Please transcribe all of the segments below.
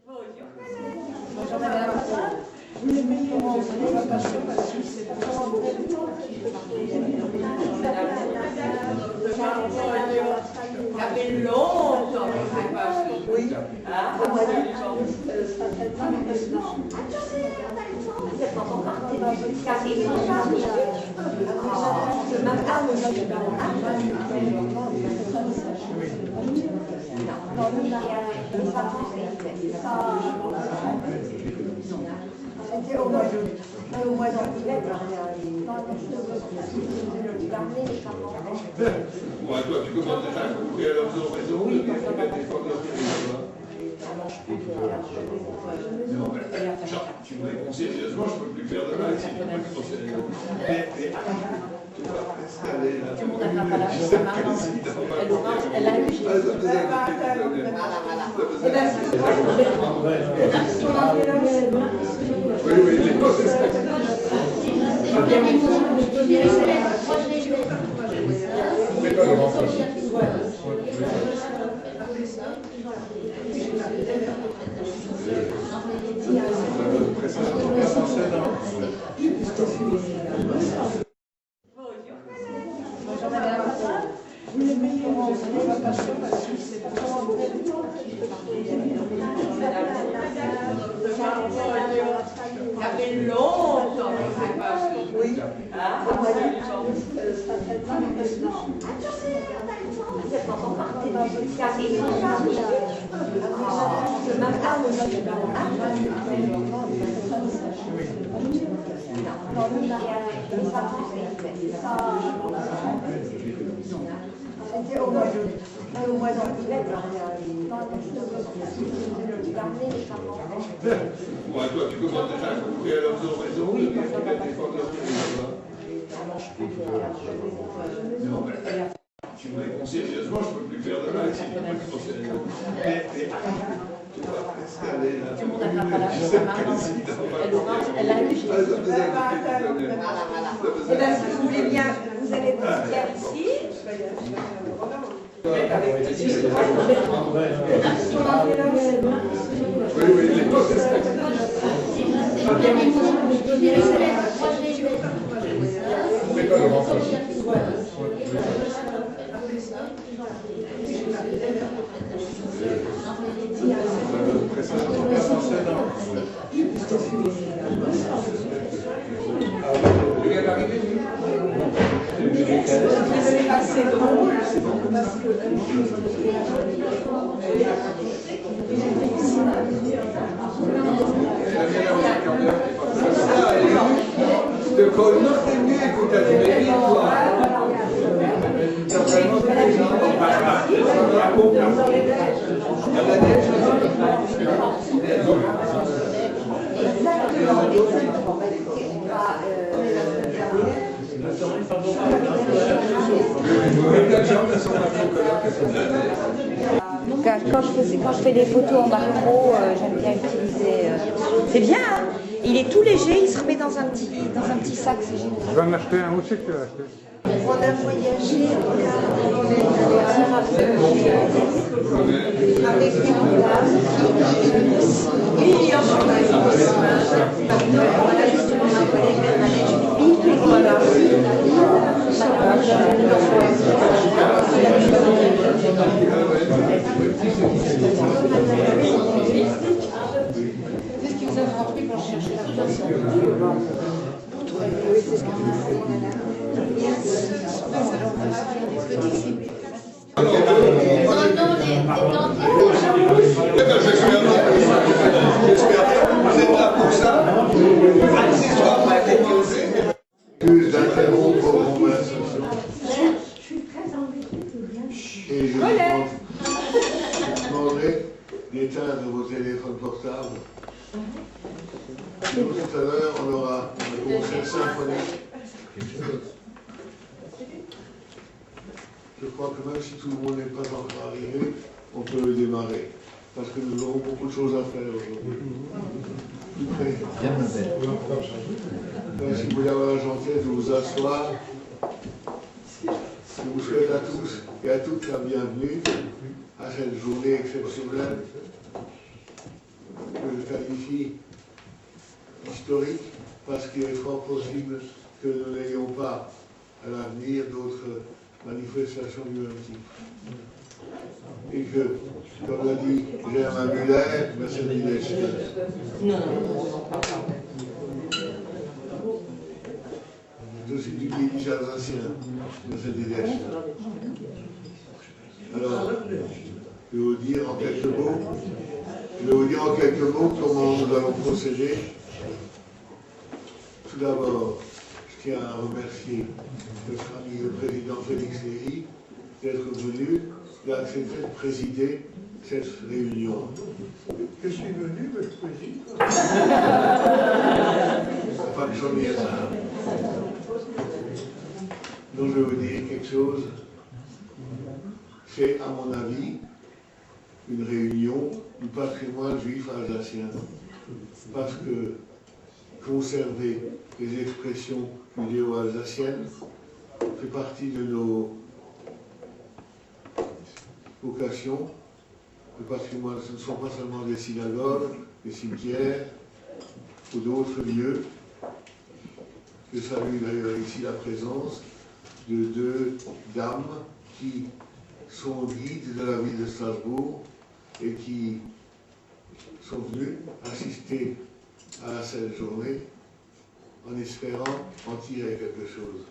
Bonjour madame. Ça fait longtemps que je n'ai pas vu. Oui. C'était au mois d'août. Au mois d'août. Ouais, toi, tu commences déjà à couper à l'homme au réseau, et puis tu mets tes fois de non, mais tu me réponds sérieusement, je ne peux plus faire de mal si tu me réponds sérieusement. Tu vas t'installer là. Tout le monde attrapera la chose. Elle a eu. Oui, oui, les causes, c'est ça. Bonjour madame. Ça fait longtemps que je n'ai pas vu. Oui. C'était au mois d'août. Au mois d'août. Ouais, toi, tu commences déjà à couper à l'homme au réseau, et puis tu mets tes fois de non, mais tu me réponds sérieusement, je ne peux plus faire de mal si tu me réponds sérieusement. Tu vas t'installer là. Tout le monde attrapera la chose. Elle a eu. Si vous voulez bien, vous allez vous asseoir ici. Oui, oui, les causes, c'est ça. C'est drôle parce que De Colmar, t'es venu écouter la mairie, toi. T'as vraiment des gens qui parlent pas. Quand je fais des photos en macro, j'aime bien utiliser. C'est bien, hein, il est tout léger, il se remet dans un petit sac, c'est génial. Tu vas en acheter un aussi que tu vas acheter. on a voyagé avec une dame. Oui, qu'est-ce qui vous a frappé quand je cherchais la place? Vous êtes là pour ça. Plus d'interrompre vos conversations. Et je vous demanderai d'éteindre vos téléphones portables. Sinon, tout à l'heure, on aura un concert symphonique. Je crois que même si tout le monde n'est pas encore arrivé, on peut le démarrer. Parce que nous aurons beaucoup de choses à faire aujourd'hui. Si vous voulez avoir la gentillesse de vous asseoir, je vous souhaite à tous et à toutes la bienvenue à cette journée exceptionnelle qualifie historique parce qu'il est fort possible que nous n'ayons pas à l'avenir d'autres manifestations du même type. Et que, comme l'a dit Germain Muller, Mercedes, c'est aussi du pays alsacien, Mercedes. Alors, je vais vous dire en quelques mots comment nous allons procéder. Tout d'abord, je tiens à remercier notre ami le président Félix Lévy d'être venu et d'accepter de présider cette réunion. Je suis venu, mais je préside. Pas de sonner ça. Donc je vais vous dire quelque chose. C'est, à mon avis, une réunion du patrimoine juif alsacien. Parce que conserver les expressions judéo-alsaciennes fait partie de nos vocations. Le patrimoine, ce ne sont pas seulement des synagogues, des cimetières ou d'autres lieux. Je salue d'ailleurs ici la présence de deux dames qui sont guides de la ville de Strasbourg et qui sont venues assister à cette journée en espérant en tirer quelque chose.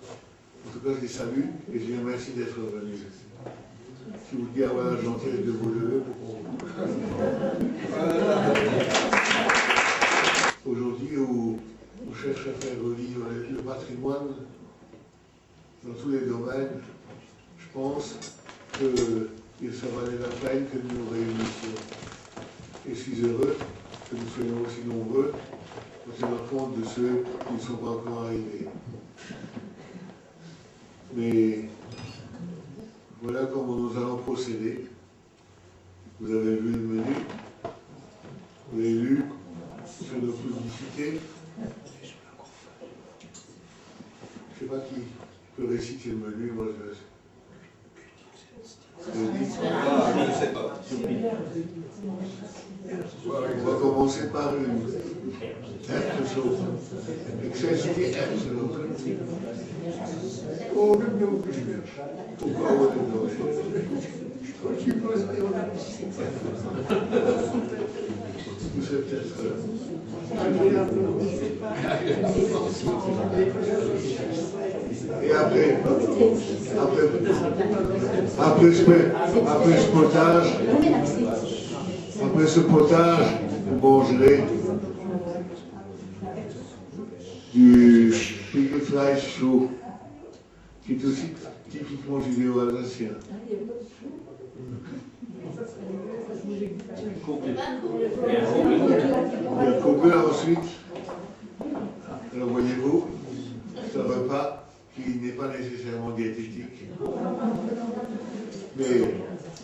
En tout cas, je les salue et je les remercie d'être venus. Si vous dites, ah voilà, gentille de vous lever. Aujourd'hui, on cherche à faire revivre le patrimoine dans tous les domaines. Je pense qu'il ça valait la peine que nous nous réunissions. Et je suis heureux que nous soyons aussi nombreux pour tenir compte de ceux qui ne sont pas encore arrivés. Mais voilà comment nous allons procéder. Vous avez vu le menu, vous avez lu sur nos publicités. Je ne sais pas qui peut réciter le menu, moi je le sais. Je ne sais pas. On va commencer par une chose. Excessivement chose. Pourquoi c'est peut-être. Et après ce potage, vous mangerez du Spiegelfleisch chaud, qui est aussi typiquement judéo-alsacien. Le coupé ensuite, alors voyez-vous, c'est un repas qui n'est pas nécessairement diététique, mais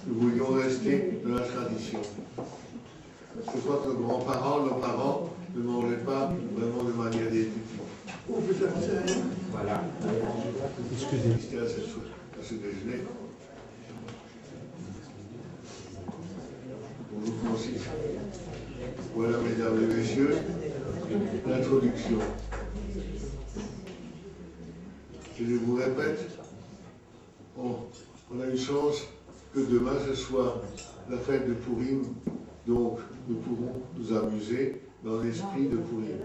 nous voulions rester dans la tradition. Je crois que nos grands-parents, nos parents ne mangeaient pas vraiment de manière diététique. Voilà. C'était à ce déjeuner. Bonjour Francis. Voilà, mesdames et messieurs, l'introduction. Je vous répète, on a une chance que demain ce soit la fête de Pourim, donc nous pourrons nous amuser dans l'esprit de Pourim.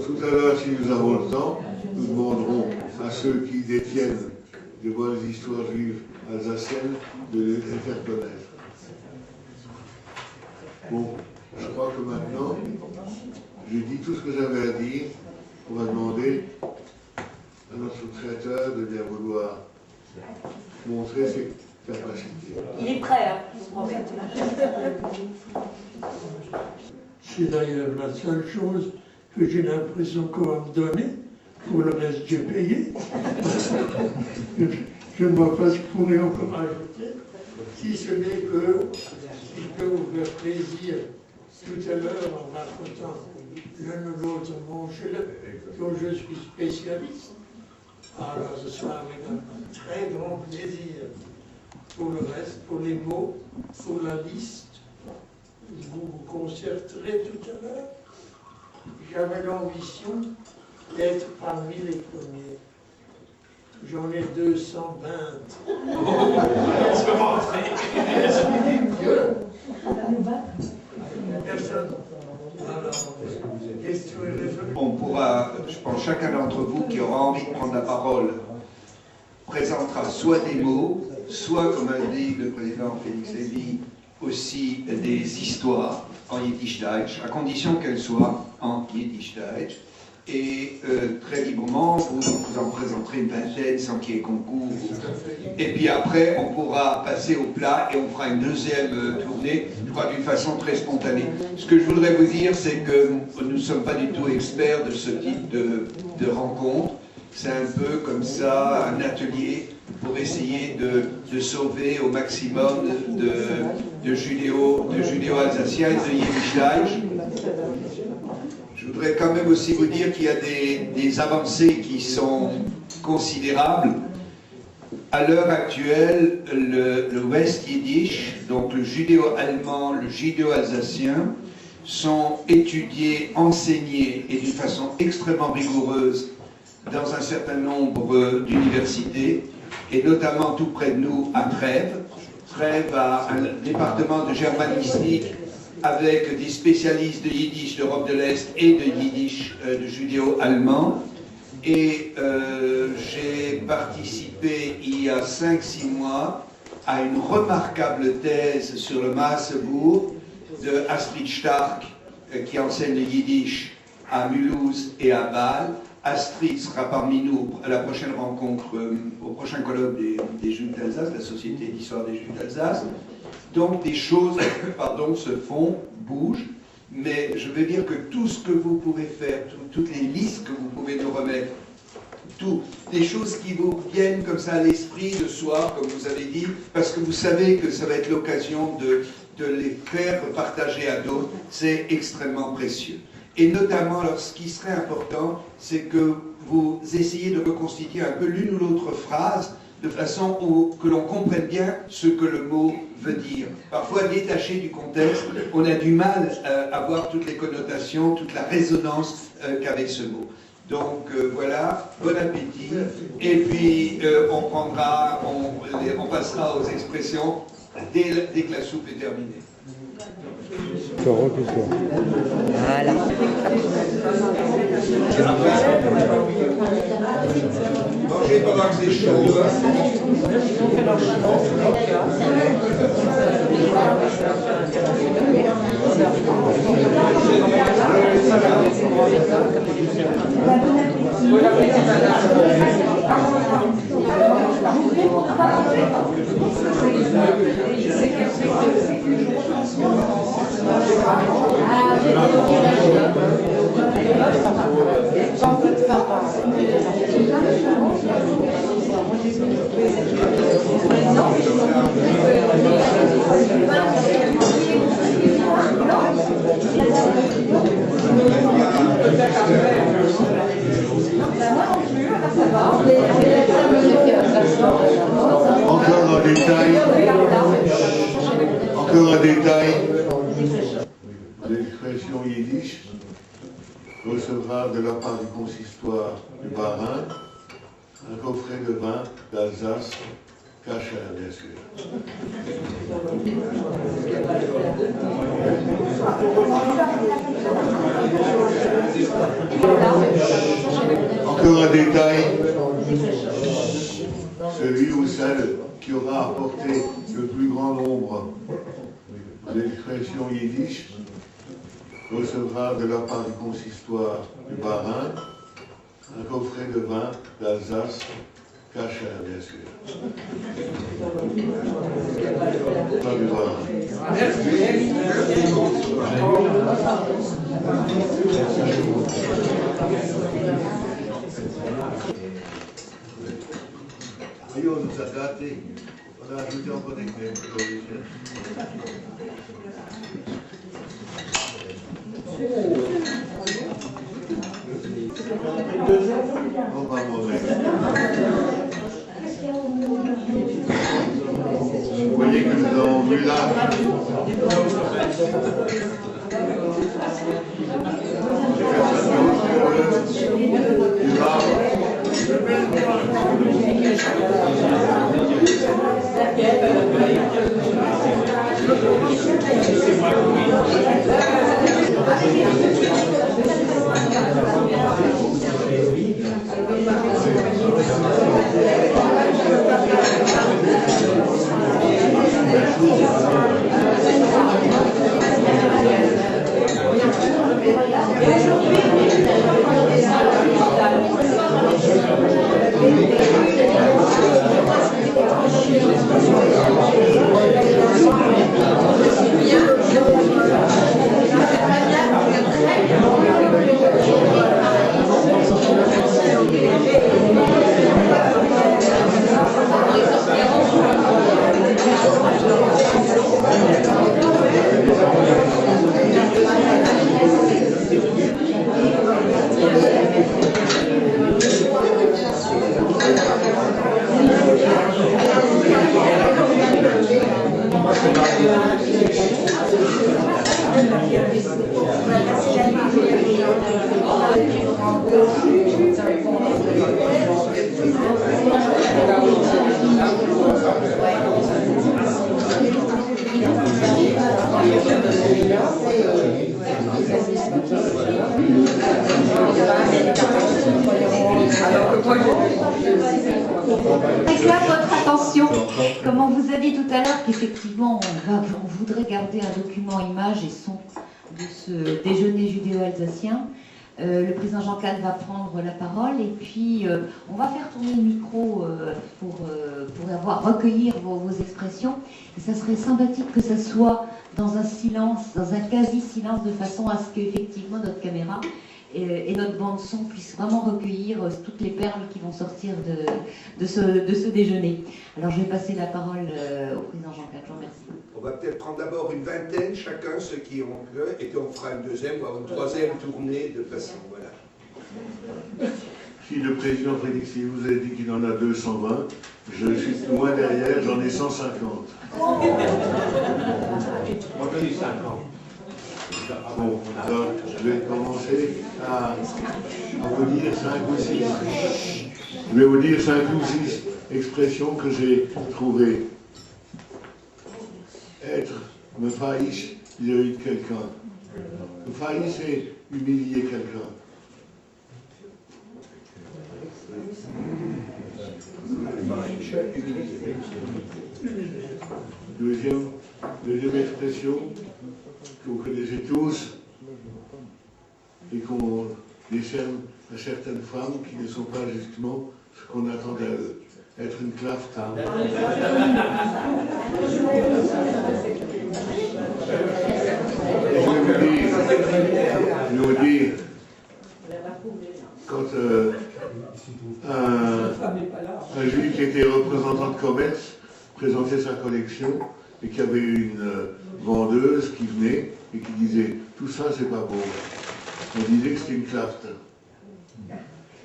Tout à l'heure, si nous avons le temps, nous demanderons à ceux qui détiennent de bonnes histoires juives alsaciennes de les faire connaître. Bon, je crois que maintenant, j'ai dit tout ce que j'avais à dire. On va demander à notre traiteur de bien vouloir montrer ses capacités. Il est prêt, hein, je vous promets. C'est d'ailleurs la seule chose que j'ai l'impression qu'on va me donner. Pour le reste, j'ai payé. Je ne vois pas ce qu'on pourrait encore ajouter, si ce n'est que il peut vous faire plaisir tout à l'heure en racontant l'un ou l'autre mon chef, dont je suis spécialiste. Alors ce sera avec un très grand plaisir. Pour le reste, pour les mots, pour la liste, vous vous concerterez tout à l'heure. J'avais l'ambition d'être parmi les premiers. J'en ai 220. Personne. Alors, question et réponse. On pourra, je pense, chacun d'entre vous qui aura envie de prendre la parole présentera soit des mots, soit, comme a dit le président Félix Lévy, aussi des histoires en Yiddish Deutsch, à condition qu'elles soient en Yiddish Deutsch. Et très librement, vous en présenterez une vingtaine sans qu'il y ait concours. Et puis après, on pourra passer au plat et on fera une deuxième tournée, je crois d'une façon très spontanée. Ce que je voudrais vous dire, c'est que nous ne sommes pas du tout experts de ce type de rencontre. C'est un peu comme ça, un atelier pour essayer de sauver au maximum de judéo-alsaciens et de Yiddish. Je voudrais quand même aussi vous dire qu'il y a des avancées qui sont considérables. À l'heure actuelle, le West Yiddish, donc le judéo-allemand, le judéo-alsacien, sont étudiés, enseignés et d'une façon extrêmement rigoureuse dans un certain nombre d'universités, et notamment tout près de nous à Trèves. Trèves a un département de germanistique avec des spécialistes de Yiddish d'Europe de l'Est et de Yiddish de judéo-allemand. Et j'ai participé il y a 5-6 mois à une remarquable thèse sur le Maasebourg de Astrid Stark, qui enseigne le Yiddish à Mulhouse et à Bâle. Astrid sera parmi nous à la prochaine rencontre, au prochain colloque des Juifs d'Alsace, la Société d'histoire des Juifs d'Alsace. Donc des choses se font, bougent, mais je veux dire que tout ce que vous pouvez faire, toutes les listes que vous pouvez nous remettre, des choses qui vous viennent comme ça à l'esprit de soi, comme vous avez dit, parce que vous savez que ça va être l'occasion de les faire partager à d'autres, c'est extrêmement précieux. Et notamment, alors, ce qui serait important, c'est que vous essayez de reconstituer un peu l'une ou l'autre phrase de façon que l'on comprenne bien ce que le mot veut dire. Parfois, détaché du contexte, on a du mal à voir toutes les connotations, toute la résonance qu'avait ce mot. Donc voilà, bon appétit. Et puis on passera aux expressions dès que la soupe est terminée. Voilà. Mangez pendant que c'est chaud. Encore un détail, l'expression yiddish recevra de la part du consistoire du Bas-Rhin un coffret de vin d'Alsace, caché bien sûr. Encore un détail, celui ou celle qui aura apporté le plus grand nombre d'expressions yiddish recevra de la part du consistoire du Bas-Rhin un coffret de vin d'Alsace, caché bien sûr. Pas du Bas-Rhin. Oui, on nous a gâtés. On a ajouté encore des crèmes. Non, pas mauvais. Réclame votre attention. Comme on vous a dit tout à l'heure qu'effectivement on voudrait garder un document image et son de ce déjeuner judéo-alsacien, le président Jean Caste va prendre la parole et puis on va faire tourner le micro pour recueillir vos expressions. Et ça serait sympathique que ça soit dans un silence, dans un quasi-silence, de façon à ce qu'effectivement notre caméra et notre bande son puissent vraiment recueillir toutes les perles qui vont sortir de ce déjeuner. Alors je vais passer la parole au président Jean Caste. Je vous remercie. On va peut-être prendre d'abord une vingtaine chacun, ceux qui ont que, et puis on fera une deuxième, voire une troisième tournée de façon. Voilà. Si le président Félix vous a dit qu'il en a 220, je suis loin derrière, j'en ai 150. On a eu 50. Bon, alors je vais commencer à vous dire 5 ou 6. Je vais vous dire 5 ou 6 expressions que j'ai trouvées. Être, me faillir vis-à-vis de quelqu'un. Me faillir, c'est humilier quelqu'un. Deuxième expression que vous connaissez tous et qu'on décerne à certaines femmes qui ne sont pas justement ce qu'on attend d'elles. Être une clafta. Et je vais vous dire, quand un juif qui était représentant de commerce présentait sa collection et qu'il y avait une vendeuse qui venait et qui disait « tout ça c'est pas beau ». On disait que c'était une clafta.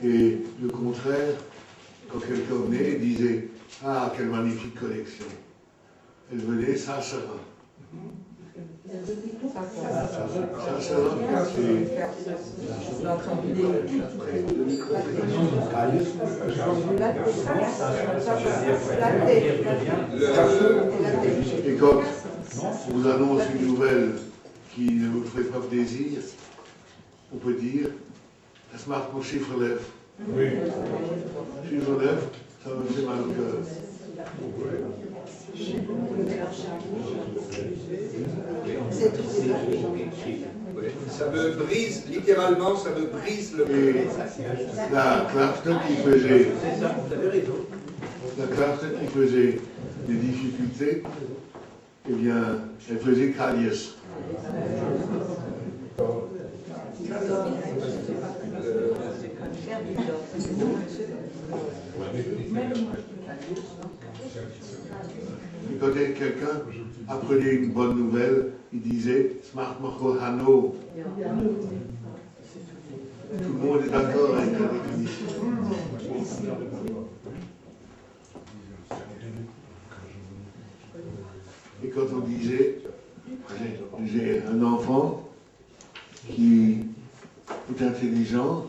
Et le contraire, quand quelqu'un venait et disait « ah, quelle magnifique collection », elle venait « ça sera ». Ça sera, et quand on vous annonce une nouvelle qui ne vous ferait pas plaisir, on peut dire « das macht mon chiffre lèvre ». Chiffre lèvre, ça me fait mal au cœur. Ça me brise, littéralement, ça me brise le cœur. Et la clafte qui faisait des difficultés, eh bien, elle faisait Kalies. Quand quelqu'un apprenait une bonne nouvelle, il disait Smart Marco Hano. Tout le monde est d'accord avec la définition. Et quand on disait j'ai un enfant qui est intelligent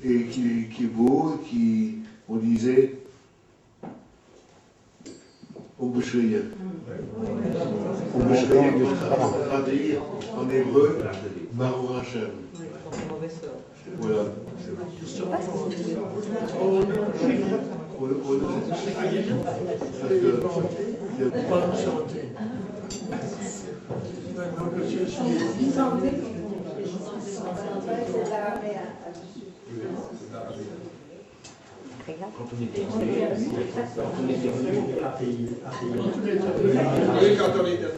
et qui est beau, on disait on bouche rien. On bouche rien, traduire en hébreu, Baruch Hashem. Voilà. Bonne santé. Quand on était venu à payer. Oui, quand on était.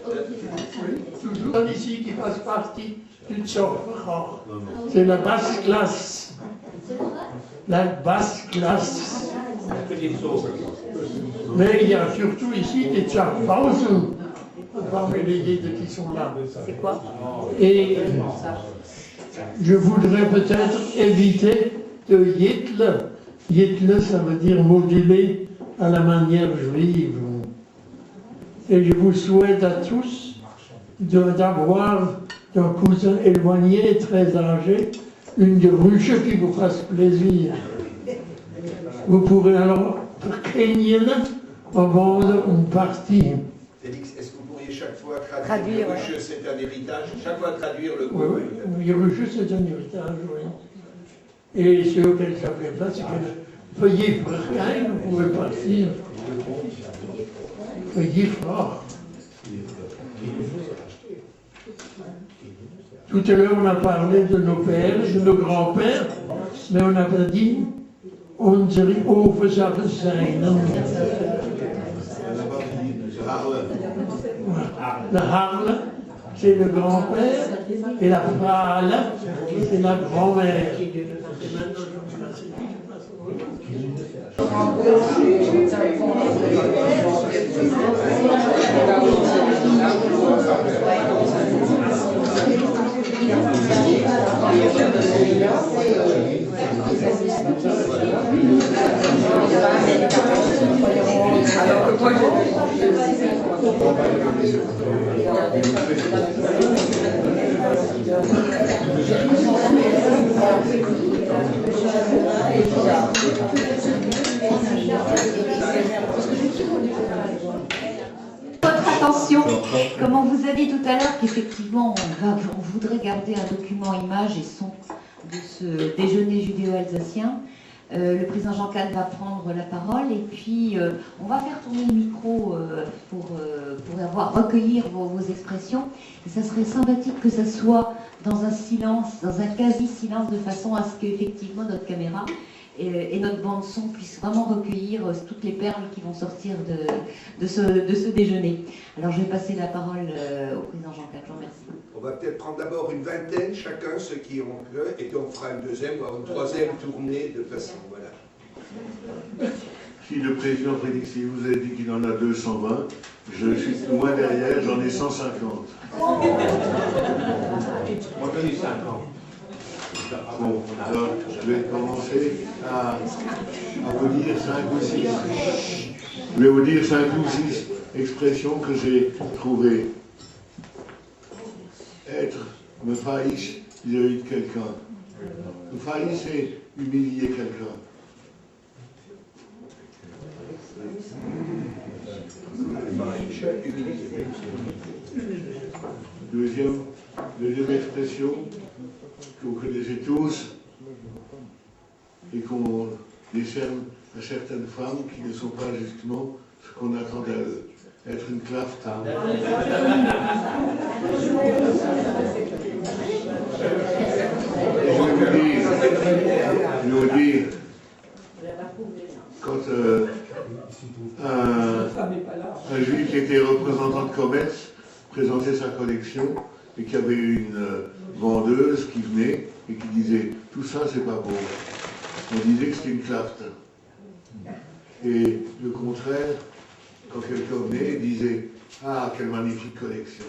Toujours ici qui fasse partie du Tzorach. C'est la basse classe. La basse classe. Mais il y a surtout ici des Tzarpausen parmi les guides qui sont là. C'est quoi? Et je voudrais peut-être éviter de Yitl. Yitl, ça veut dire moduler à la manière juive. Et je vous souhaite à tous d'avoir d'un cousin éloigné, très âgé, une ruche qui vous fasse plaisir. Vous pourrez alors craigner en vendre une partie. Félix, est-ce que vous pourriez chaque fois Traduire, traduire ruche, c'est un héritage, chaque fois traduire le mot? Oui, ruche, c'est un héritage, oui. Et ce auquel ça fait place, c'est que feuillet frère, vous pouvez partir. Feuillet fort. Tout à l'heure, on a parlé de nos pères, de nos grands-pères, mais on n'a pas dit unsere Ursachen sein. Le Harle, c'est le grand-père, et la Frale, c'est la grand-mère. Votre attention, comme on vous a dit tout à l'heure qu'effectivement on voudrait garder un document image et son de ce déjeuner judéo-alsacien, le président Jean Caste va prendre la parole et puis on va faire tourner le micro pour recueillir vos expressions. Et ça serait sympathique que ça soit dans un silence, dans un quasi-silence, de façon à ce qu'effectivement notre caméra et notre bande son puissent vraiment recueillir toutes les perles qui vont sortir de ce déjeuner. Alors je vais passer la parole au président Jean Caste. Je vous remercie. On va peut-être prendre d'abord une vingtaine chacun, ceux qui ont peu, et puis on fera une deuxième, voire une troisième tournée de façon, voilà. Si le président Félix vous a dit qu'il en a 220, je suis loin derrière, j'en ai 150. Moi, j'en ai 50. Bon, alors je vais commencer à vous dire 5 ou 6. Je vais vous dire 5 ou 6 expressions que j'ai trouvées. Être, me failliche vis-à-vis de quelqu'un. Me failliche, c'est humilier quelqu'un. Deuxième expression que vous connaissez tous et qu'on décerne à certaines femmes qui ne sont pas justement ce qu'on attend d'elles. Être une claffe. Je vais vous dire, quand un juif qui était représentant de commerce présentait sa collection et qu'il y avait une vendeuse qui venait et qui disait « tout ça c'est pas beau ». On disait que c'était une claffe. Et le contraire, quand quelqu'un venait, il disait « ah, quelle magnifique collection ».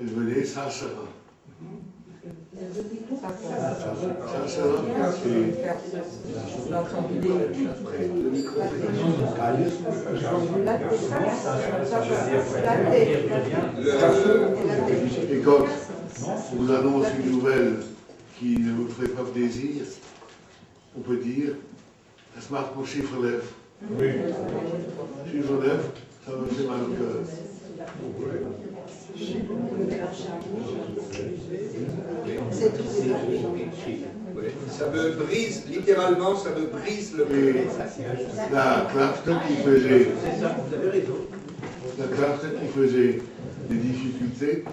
Elle venait « ça sera ». Ça sera, et quand on vous annonce une nouvelle qui ne vous ferait pas plaisir, on peut dire « ça marque mon chiffre lève ». Chiffre lève, ça me fait mal au cœur. Ça me brise, littéralement, ça me brise le Et cœur. la Kraft qui faisait des difficultés,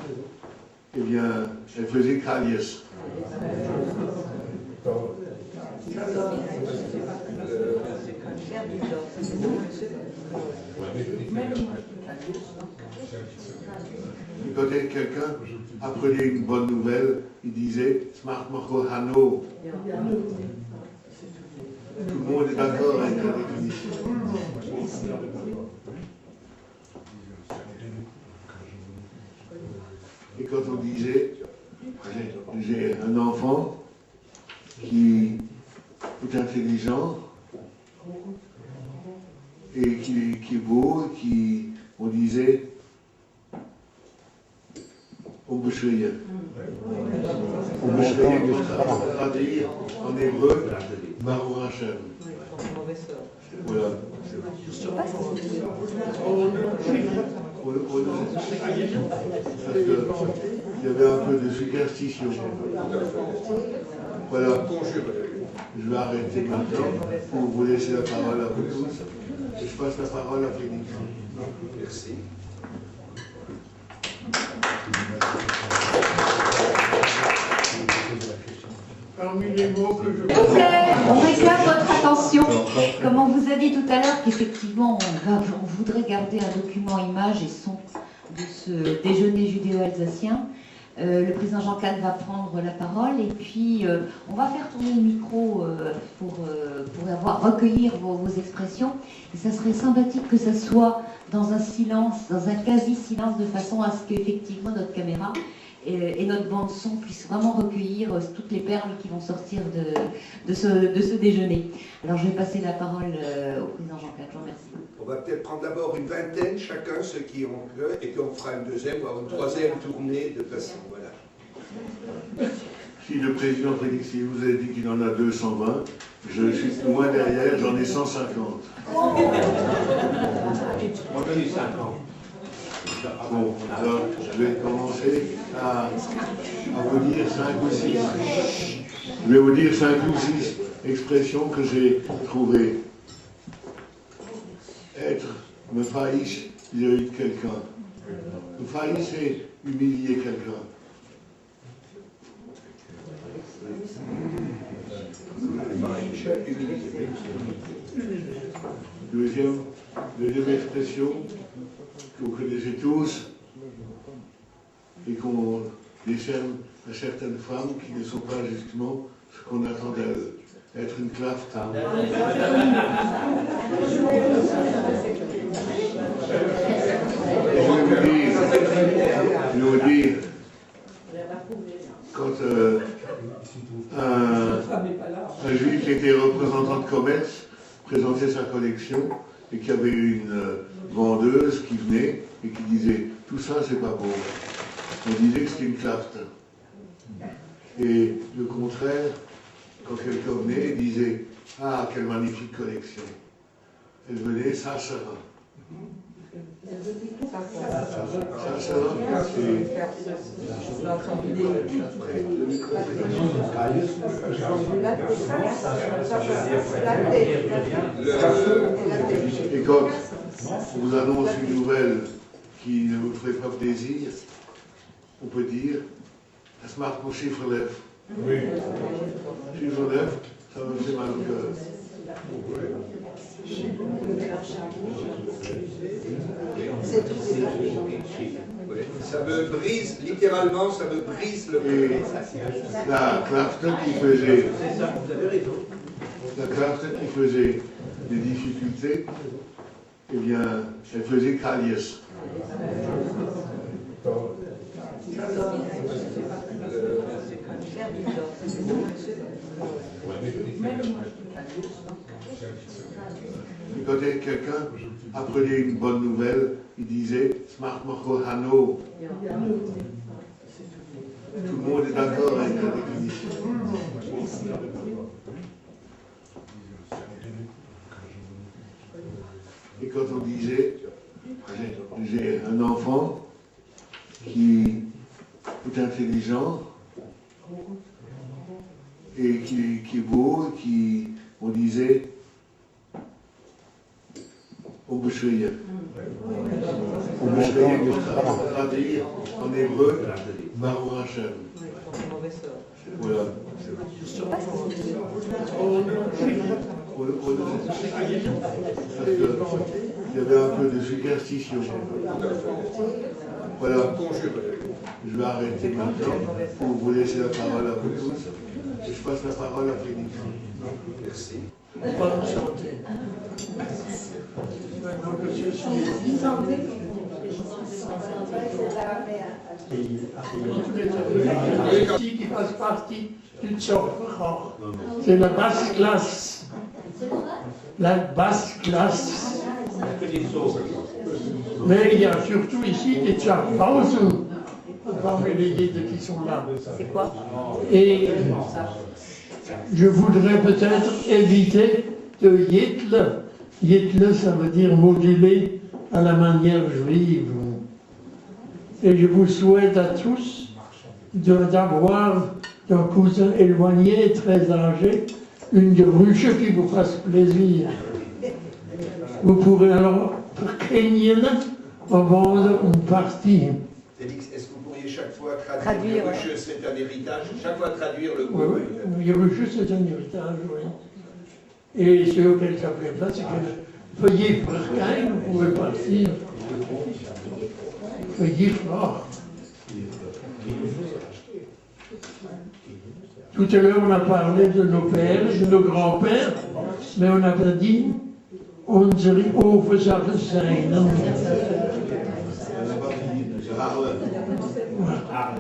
eh bien, elle faisait Kalies. Et quand quelqu'un apprenait une bonne nouvelle, il disait Smart Marco Hano. Tout le monde est d'accord avec la définition. Et quand on disait j'ai un enfant qui est intelligent et qui est beau, on disait Umbeschrieben. Umbeschrieben, traduire en hébreu, Baruch Hashem. Voilà. Parce qu'il y avait un peu de superstition. Voilà. Je vais arrêter maintenant pour vous laisser la parole à vous tous. Et je passe la parole à Félix. Merci. Parmi les mots que je... S'il vous plaît, on réclame votre attention. Comme on vous a dit tout à l'heure qu'effectivement on voudrait garder un document image et son de ce déjeuner judéo-alsacien, le président Jean Caste va prendre la parole et puis on va faire tourner le micro pour recueillir vos expressions. Et ça serait sympathique que ça soit dans un silence, dans un quasi-silence, de façon à ce qu'effectivement notre caméra et notre bande son puissent vraiment recueillir toutes les perles qui vont sortir de ce déjeuner. Alors je vais passer la parole au président Jean Caste. Je vous remercie. On va peut-être prendre d'abord une vingtaine chacun, ceux qui ont que, et puis on fera une deuxième, voire une troisième tournée de façon. Voilà. Si le président Félix vous a dit qu'il en a 220, je suis loin derrière, j'en ai 150. On donne 50. Bon, alors je vais commencer à vous dire 5 ou 6. Je vais vous dire 5 ou 6 expressions que j'ai trouvées. Être, me faillir vis-à-vis de quelqu'un. Me faillir, c'est humilier quelqu'un. Deuxième expression que vous connaissez tous et qu'on décerne à certaines femmes qui ne sont pas justement ce qu'on attend d'elles. Être une claffe. Je vais vous dire, quand un juif qui était représentant de commerce présentait sa collection et qu'il y avait une vendeuse qui venait et qui disait « tout ça c'est pas beau ». On disait que c'était une claffe. Et le contraire, quand quelqu'un venait, il disait « ah, quelle magnifique collection ». Elle venait « ça sera ». Ça sera, et quand on vous annonce une nouvelle qui ne vous ferait pas plaisir, on peut dire « ça marque mon chiffre lève ». Chiffre lève, ça me fait mal au cœur. Ça me brise, littéralement, ça me brise le cœur. Et la Kraft qui faisait, des difficultés, eh bien, elle faisait Kalias. Et quand quelqu'un apprenait une bonne nouvelle, il disait Smart Moko Hano. Tout le monde est d'accord avec la définition. Et quand on disait j'ai un enfant qui est intelligent et qui est beau, on disait Umbeschrieben. Umbeschrieben, traduire en hébreu, Baruch Hashem. Voilà. Parce qu'il y avait un peu de superstition. Voilà. Je vais arrêter maintenant pour vous laisser la parole à vous tous. Et je passe la parole à Félix. Merci. Bonne santé. Maintenant que je suis ici qui fasse partie du Tchopra. C'est la basse classe. La basse classe. Mais il y a surtout ici des Tchapausen. parmi les guides qui sont là. C'est quoi? Et je voudrais peut-être éviter de Yitl. Yitl, ça veut dire moduler à la manière juive. Et je vous souhaite à tous d'avoir d'un cousin éloigné, très âgé, une ruche qui vous fasse plaisir. Vous pourrez alors, pour Kenyan, en vendre une partie. Félix, est-ce que vous pourriez chaque fois Traduire, le rucheux, c'est un héritage, chaque fois traduire le Oui, mot? oui, le rucheux, c'est un héritage, oui. Et ce auquel ça fait place, c'est que feuillet frère, vous pouvez partir. Feuillet fort. Tout à l'heure, on a parlé de nos pères, de nos grands-pères, mais on n'a pas dit unsere Ursache sein.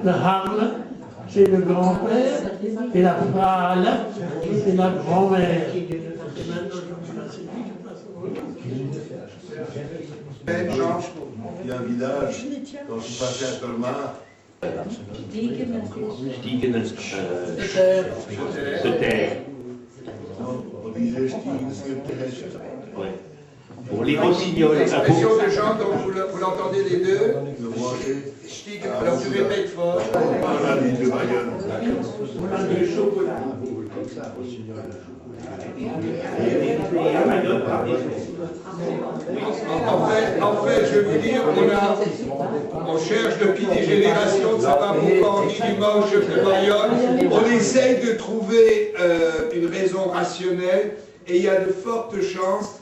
Le Harle, c'est le grand-père, et la Frale, c'est la grand-mère. Même Jean, il y a un village, quand je suis passé à Colmar, Stiegen se taire. on disait Stiegen se taire. Ouais. Pour les rossignols. L'expression de Jean, donc vous l'entendez les deux. Le branché, Stiegen, alors tu répètes fort. on parle à l'île de Bayonne. En fait, je vais vous dire, on cherche depuis des générations de savoir pourquoi on dit du moche de Bayonne. On essaye de trouver une raison rationnelle et il y a de fortes chances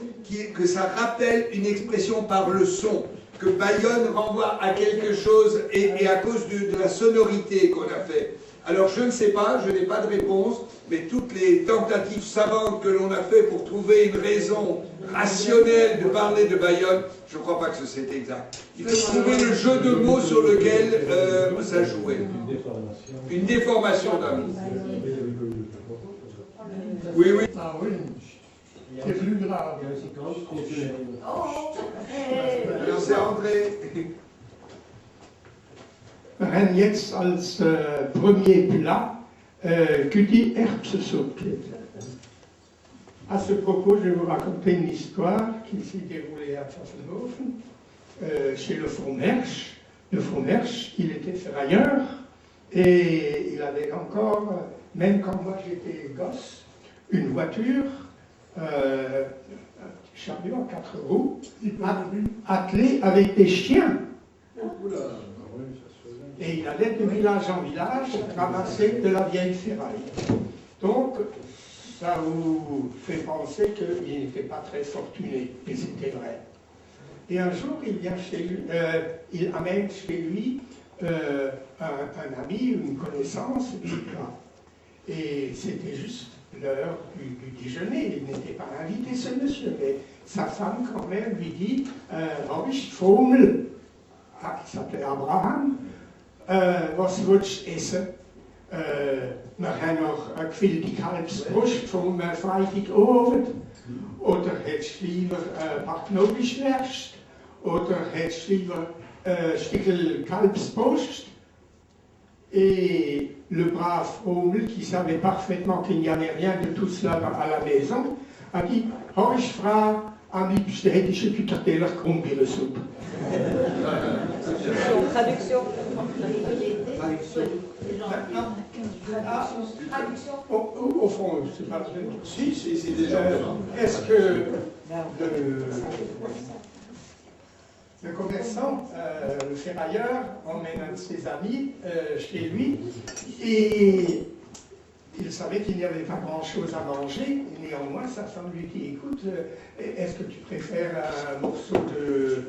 que ça rappelle une expression par le son, que Bayonne renvoie à quelque chose et à cause de la sonorité qu'on a fait. Alors je ne sais pas, je n'ai pas de réponse, mais toutes les tentatives savantes que l'on a fait pour trouver une raison rationnelle de parler de Bayonne, je ne crois pas que c'est exact. Il faut trouver le jeu de mots sur lequel ça jouait. Une déformation d'un mot. Oui, oui. Ah oui, c'est plus grave. Alors c'est André. Wir haben jetzt als premier plat Küti Erbsensuppe. À ce propos, je vais vous raconter une histoire qui s'est déroulée à Pfaffenhofen, chez le Fromersch. Le Fromersch, il était ferrailleur et il avait encore, même quand moi j'étais gosse, une voiture, un chariot à 4 roues, attelé avec des chiens. Et il allait de village en village ramasser de la vieille ferraille. Donc, ça vous fait penser qu'il n'était pas très fortuné, et c'était vrai. Et un jour, il vient chez lui, il amène chez lui un ami, une connaissance, et c'était juste l'heure du déjeuner. Il n'était pas invité, ce monsieur, mais sa femme, quand même, lui dit Robisch Vogel, qui s'appelait Abraham, was willst du essen? Wir haben noch eine gefüllte Kalbsbrust vom Freitagabend. Oder hättest du lieber ein paar Knoblauchwürste? Oder hättest du lieber ein Stückchen Kalbsbrust? Et le brave Rommel, qui savait parfaitement qu'il n'y avait rien de tout cela à la maison, a dit Hoi, Frau, am liebsten hätte ich einen Teller Krummbeerensuppe. Traduction. Au fond, c'est pas très... Si, c'est déjà. Est-ce que le commerçant, le ferrailleur, emmène un de ses amis chez lui et il savait qu'il n'y avait pas grand-chose à manger. Néanmoins, sa femme lui dit, écoute, est-ce que tu préfères un morceau de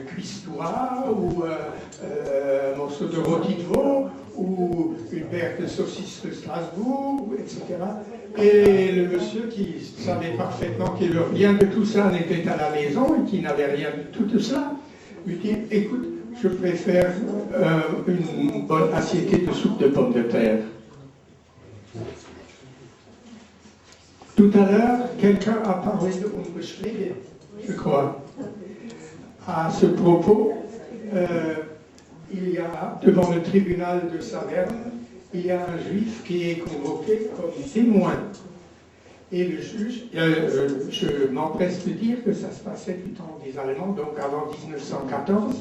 cuistoire ou un morceau de rôti de veau ou une paire de saucisses de Strasbourg, etc. Et le monsieur qui savait parfaitement que rien de tout ça n'était à la maison et qui n'avait rien de tout cela, lui dit, écoute, je préfère une bonne assiette de soupe de pommes de terre. Tout à l'heure, quelqu'un a parlé de unbeschrieben, je crois. À ce propos, il y a, devant le tribunal de Saverne, il y a un juif qui est convoqué comme témoin. Et le juge, je m'empresse de dire que ça se passait du temps des Allemands, donc avant 1914.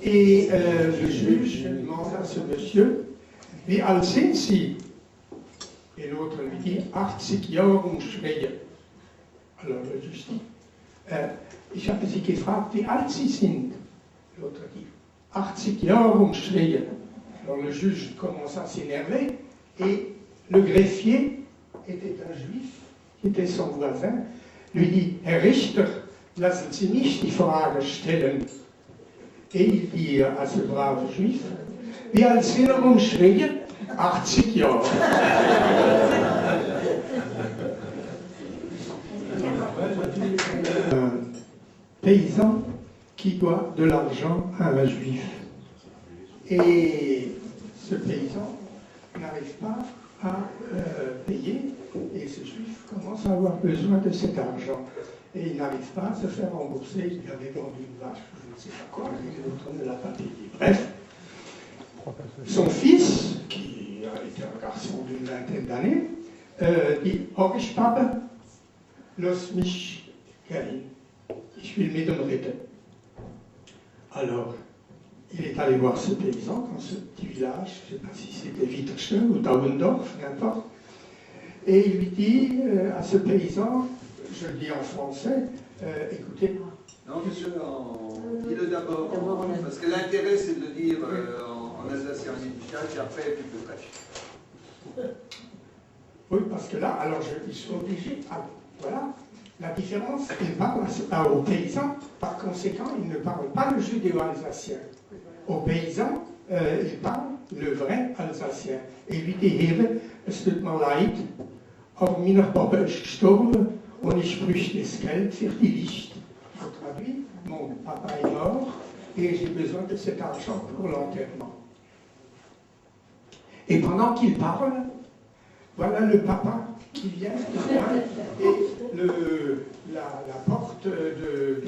Et le juge demande à ce monsieur, wie alt sind Sie? Et l'autre lui dit, 80 Jahre umschreien. Alors le juge dit, ich habe Sie gefragt, wie alt Sie sind. L'autre dit, 80 Jahre umschreien. Alors le juge commence à s'énerver et le greffier était un juif, qui était son voisin, lui dit, Herr Richter, lassen Sie nicht die Frage stellen. Et il dit à ce brave juif, wie alt sind Sie umschreien? 80 Jahre. Un paysan qui doit de l'argent à un juif. Et ce paysan n'arrive pas à payer, et ce juif commence à avoir besoin de cet argent. Et il n'arrive pas à se faire rembourser, il avait vendu une vache, je ne sais pas quoi, et l'autre ne l'a pas payé. Bref, son fils, qui était un garçon d'une vingtaine d'années, dit, oh, ich Papa, lass mich gehen, ich will mit dem reden. Alors, il est allé voir ce paysan dans ce petit village, je ne sais pas si c'était Witterstein ou Dauendorf, n'importe, et il lui dit à ce paysan, je le dis en français, écoutez. Non, monsieur, dis-le d'abord, parce que l'intérêt c'est de le dire en alsacien médical, et après tu peux cacher. Oui, parce que là, alors ils sont obligés, voilà, la différence, ils parlent aux paysans, par conséquent, ils ne parlent pas le judéo-alsacien. Aux paysans, ils parlent le vrai alsacien. Et lui dit, Heere, es tut mir leid, aber mein Papa ist gestorben und ich bräuchte das Geld für die Licht. Je traduis, mon papa est mort et j'ai besoin de cet argent pour l'enterrement. Et pendant qu'il parle, voilà le papa qui vient et la porte de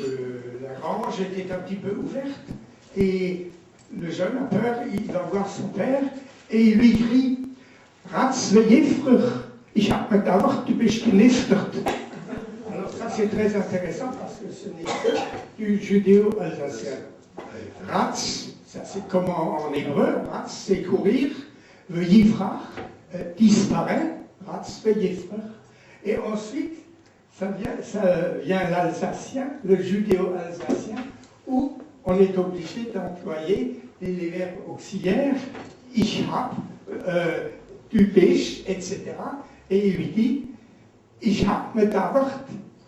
la grange était un petit peu ouverte et le jeune a peur, il va voir son père et il lui crie « Ratzvejefrer, ich hab mir gedacht, du bist geniftert ». Alors ça c'est très intéressant parce que ce n'est que du judéo-alsacien. Ratz, ça c'est comme en hébreu, ratz c'est courir, vejifrach, disparaît, ratzvejefrer. Et ensuite, ça vient l'alsacien, le judéo-alsacien, où on est obligé d'employer les verbes auxiliaires, ich hab, du bist, etc. Et il lui dit, ich hab me gedacht,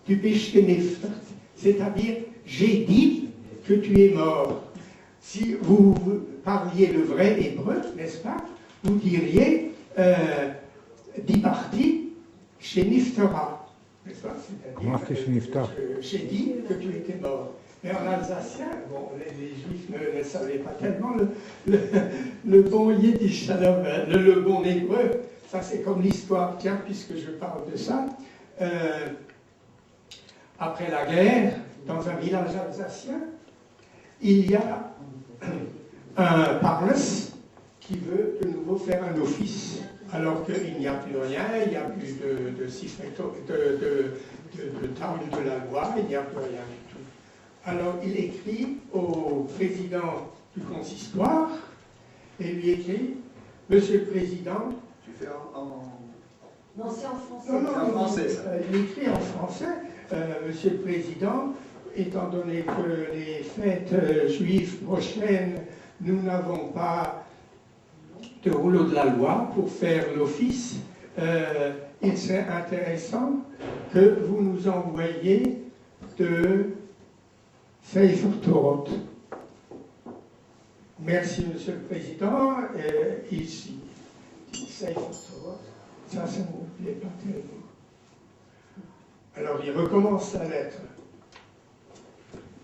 du bist geniftert. C'est-à-dire, j'ai dit que tu es mort. Si vous parliez le vrai hébreu, n'est-ce pas, vous diriez, dit parti, chez Niftera. N'est-ce pas? C'est-à-dire, j'ai dit que tu étais mort. Mais en alsacien, bon, les juifs ne savaient pas tellement le bon yiddish, le bon hébreu. Ça, c'est comme l'histoire, tiens, puisque je parle de ça. Après la guerre, dans un village alsacien, il y a un parles qui veut de nouveau faire un office, alors qu'il n'y a plus rien, il n'y a plus de table de la loi, il n'y a plus rien du tout. Alors il écrit au président du consistoire et lui écrit « Monsieur le Président ». Tu fais en... Non, c'est en français. Non, en français, ça. Il écrit en français « Monsieur le Président, étant donné que les fêtes juives prochaines, nous n'avons pas de rouleau de la loi pour faire l'office, il serait intéressant que vous nous envoyiez de Sefer Torah. Merci, Monsieur le Président. Ici, Sefer Torah, ça ne me plaît pas tellement. Alors, il recommence sa lettre.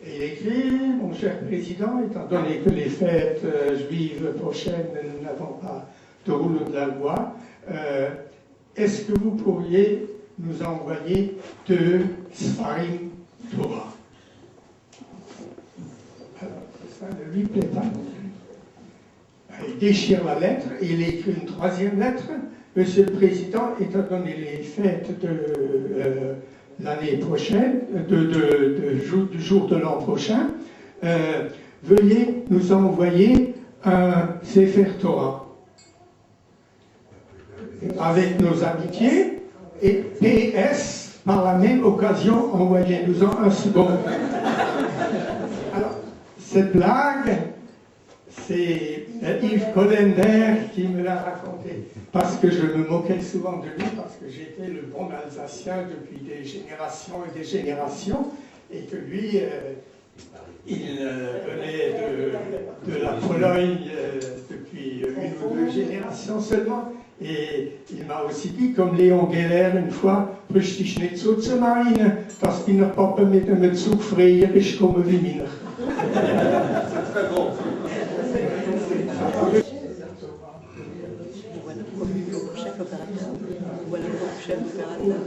Et il écrit, mon cher Président, étant donné que les fêtes juives prochaines, nous n'avons pas de rouleau de la loi, est-ce que vous pourriez nous envoyer de Sfarim Torah? Alors, ça ne lui plaît pas. Il déchire la lettre et il écrit une troisième lettre. Monsieur le Président, étant donné les fêtes de l'année prochaine, du jour de l'an prochain, veuillez nous envoyer un Sefer Torah avec nos amitiés et PS, par la même occasion, envoyez-nous-en un second. Alors, cette blague, c'est Yves Collender qui me l'a raconté, parce que je me moquais souvent de lui, parce que j'étais le bon Alsacien depuis des générations et des générations, et que lui, il venait de la Pologne depuis une ou deux générations seulement, et il m'a aussi dit, comme Léon Geller une fois, brüch dich nicht so zu meinen, dass deine Papa mit einem Zug freier ist, comme wie meiner. C'est très bon. Chef opérateur. Voilà le chef opérateur.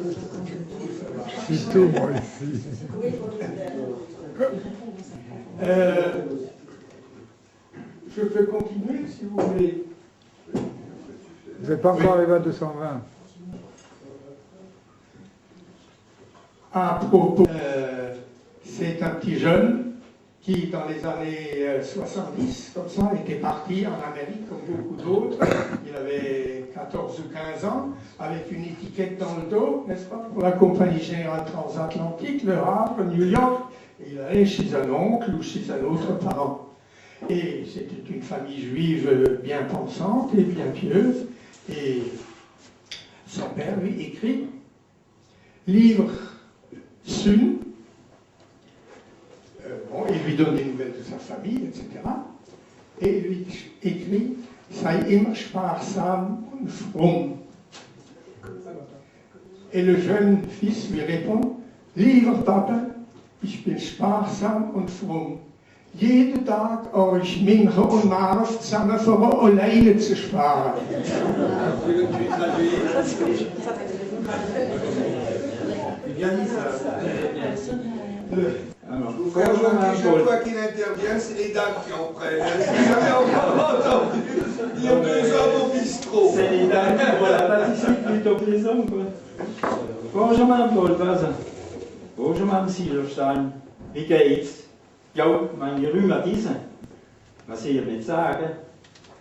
C'est tout, moi, ici. Je peux continuer, si vous voulez. Vous n'êtes pas encore arrivé à 220. À propos, c'est un petit jeune qui, dans les années 70, comme ça, était parti en Amérique, comme beaucoup d'autres. Il avait 14 ou 15 ans, avec une étiquette dans le dos, n'est-ce pas, pour la Compagnie Générale Transatlantique, Le Havre, New York. Et il allait chez un oncle ou chez un autre parent. Et c'était une famille juive bien pensante et bien pieuse. Et son père lui écrit livre Sun. Il lui donne des nouvelles de sa famille, etc. Et il lui écrit Sei immer sparsam und fromm. Et le jeune fils lui répond Lieber Papa, ich bin sparsam und fromm. Jeden Tag euch Minche und Marv zusammen für eine Oleine zu sparen. Frère Jean, chaque fois qu'il intervient, c'est les dames qui en prennent. J'ai jamais encore entendu dire 2 hommes au bistrot. C'est les dames qui vont la pâtisserie plutôt que les hommes, quoi. Bonjour, Mme Goldwasser. Bonjour, Mme Silberstein. Wie geht's? Ja, meine Rheumatisme. Was soll ich nicht sagen?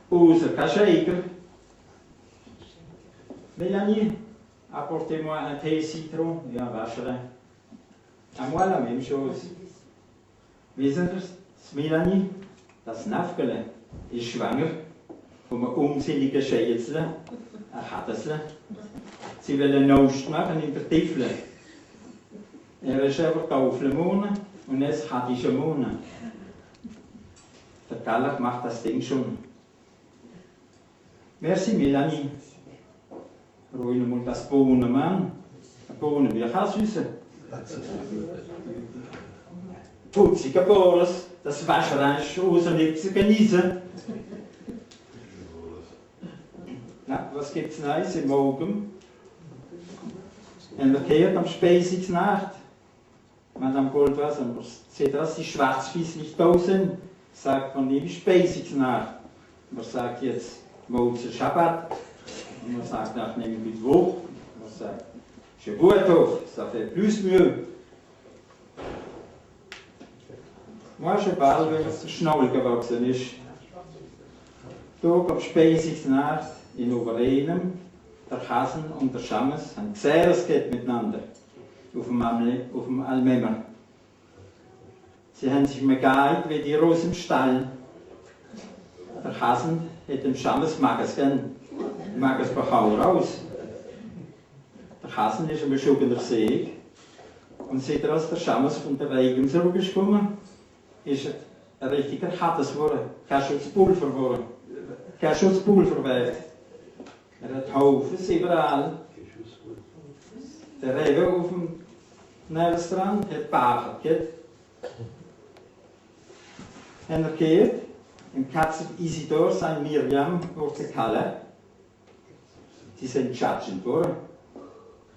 Außer kein Shaker. Mélanie, apportez-moi un thé citron et un vacherin. À moi, la même chose. Wissen Sie, Mélanie, das Nafkele ist schwanger von einem unsinnigen Schätzle, ein Kadesle. Sie will einen Nost machen in der Tifle. ist aber Kauflemone und es hat die Mone. Der Gallach macht das Ding schon. Merci, Mélanie. Ruhig mal das Bohnen, Mann. Bohnen, wie kannst du wissen? Putziger Bohres, das Waschrein aus und nicht zu genießen. Na, was gibt's Neues im Morgen? Ein Verkehr am Speisigsnacht. Madame Goldwasser, seht das, die Schwarzfies nicht da sind, sagt man ihm Speisigsnacht. Man sagt jetzt Mose Schabbat, und man sagt auch nämlich mit Woch, man sagt Shavuotov, ça fait plus mieux. Moi, je parle, wenn es Schnabel gewachsen ist. Hier am Speisigsnacht in Oberenem, der Kassen und der Schammes haben sehr es geht miteinander auf dem Almemmer. Sie haben sich megait wie die Rosen im Stall. Der Kassen hat dem Schammes Mages Bachau raus. Der Kassen ist ein beschugener Seeg. Und seit als der Schammes von der Wegen zurückgekommen ist ein richtiger Hattes geworden. Kein Schutzpulver geworden. Kein Schutzpulver weg. Hat Haufens überall. Der Rewe auf dem Nellstrand hat Bachert, geht. Und er geht, im Katzer Isidor, sein Miriam, durch die Kalle. Die sind Tschatschen geworden.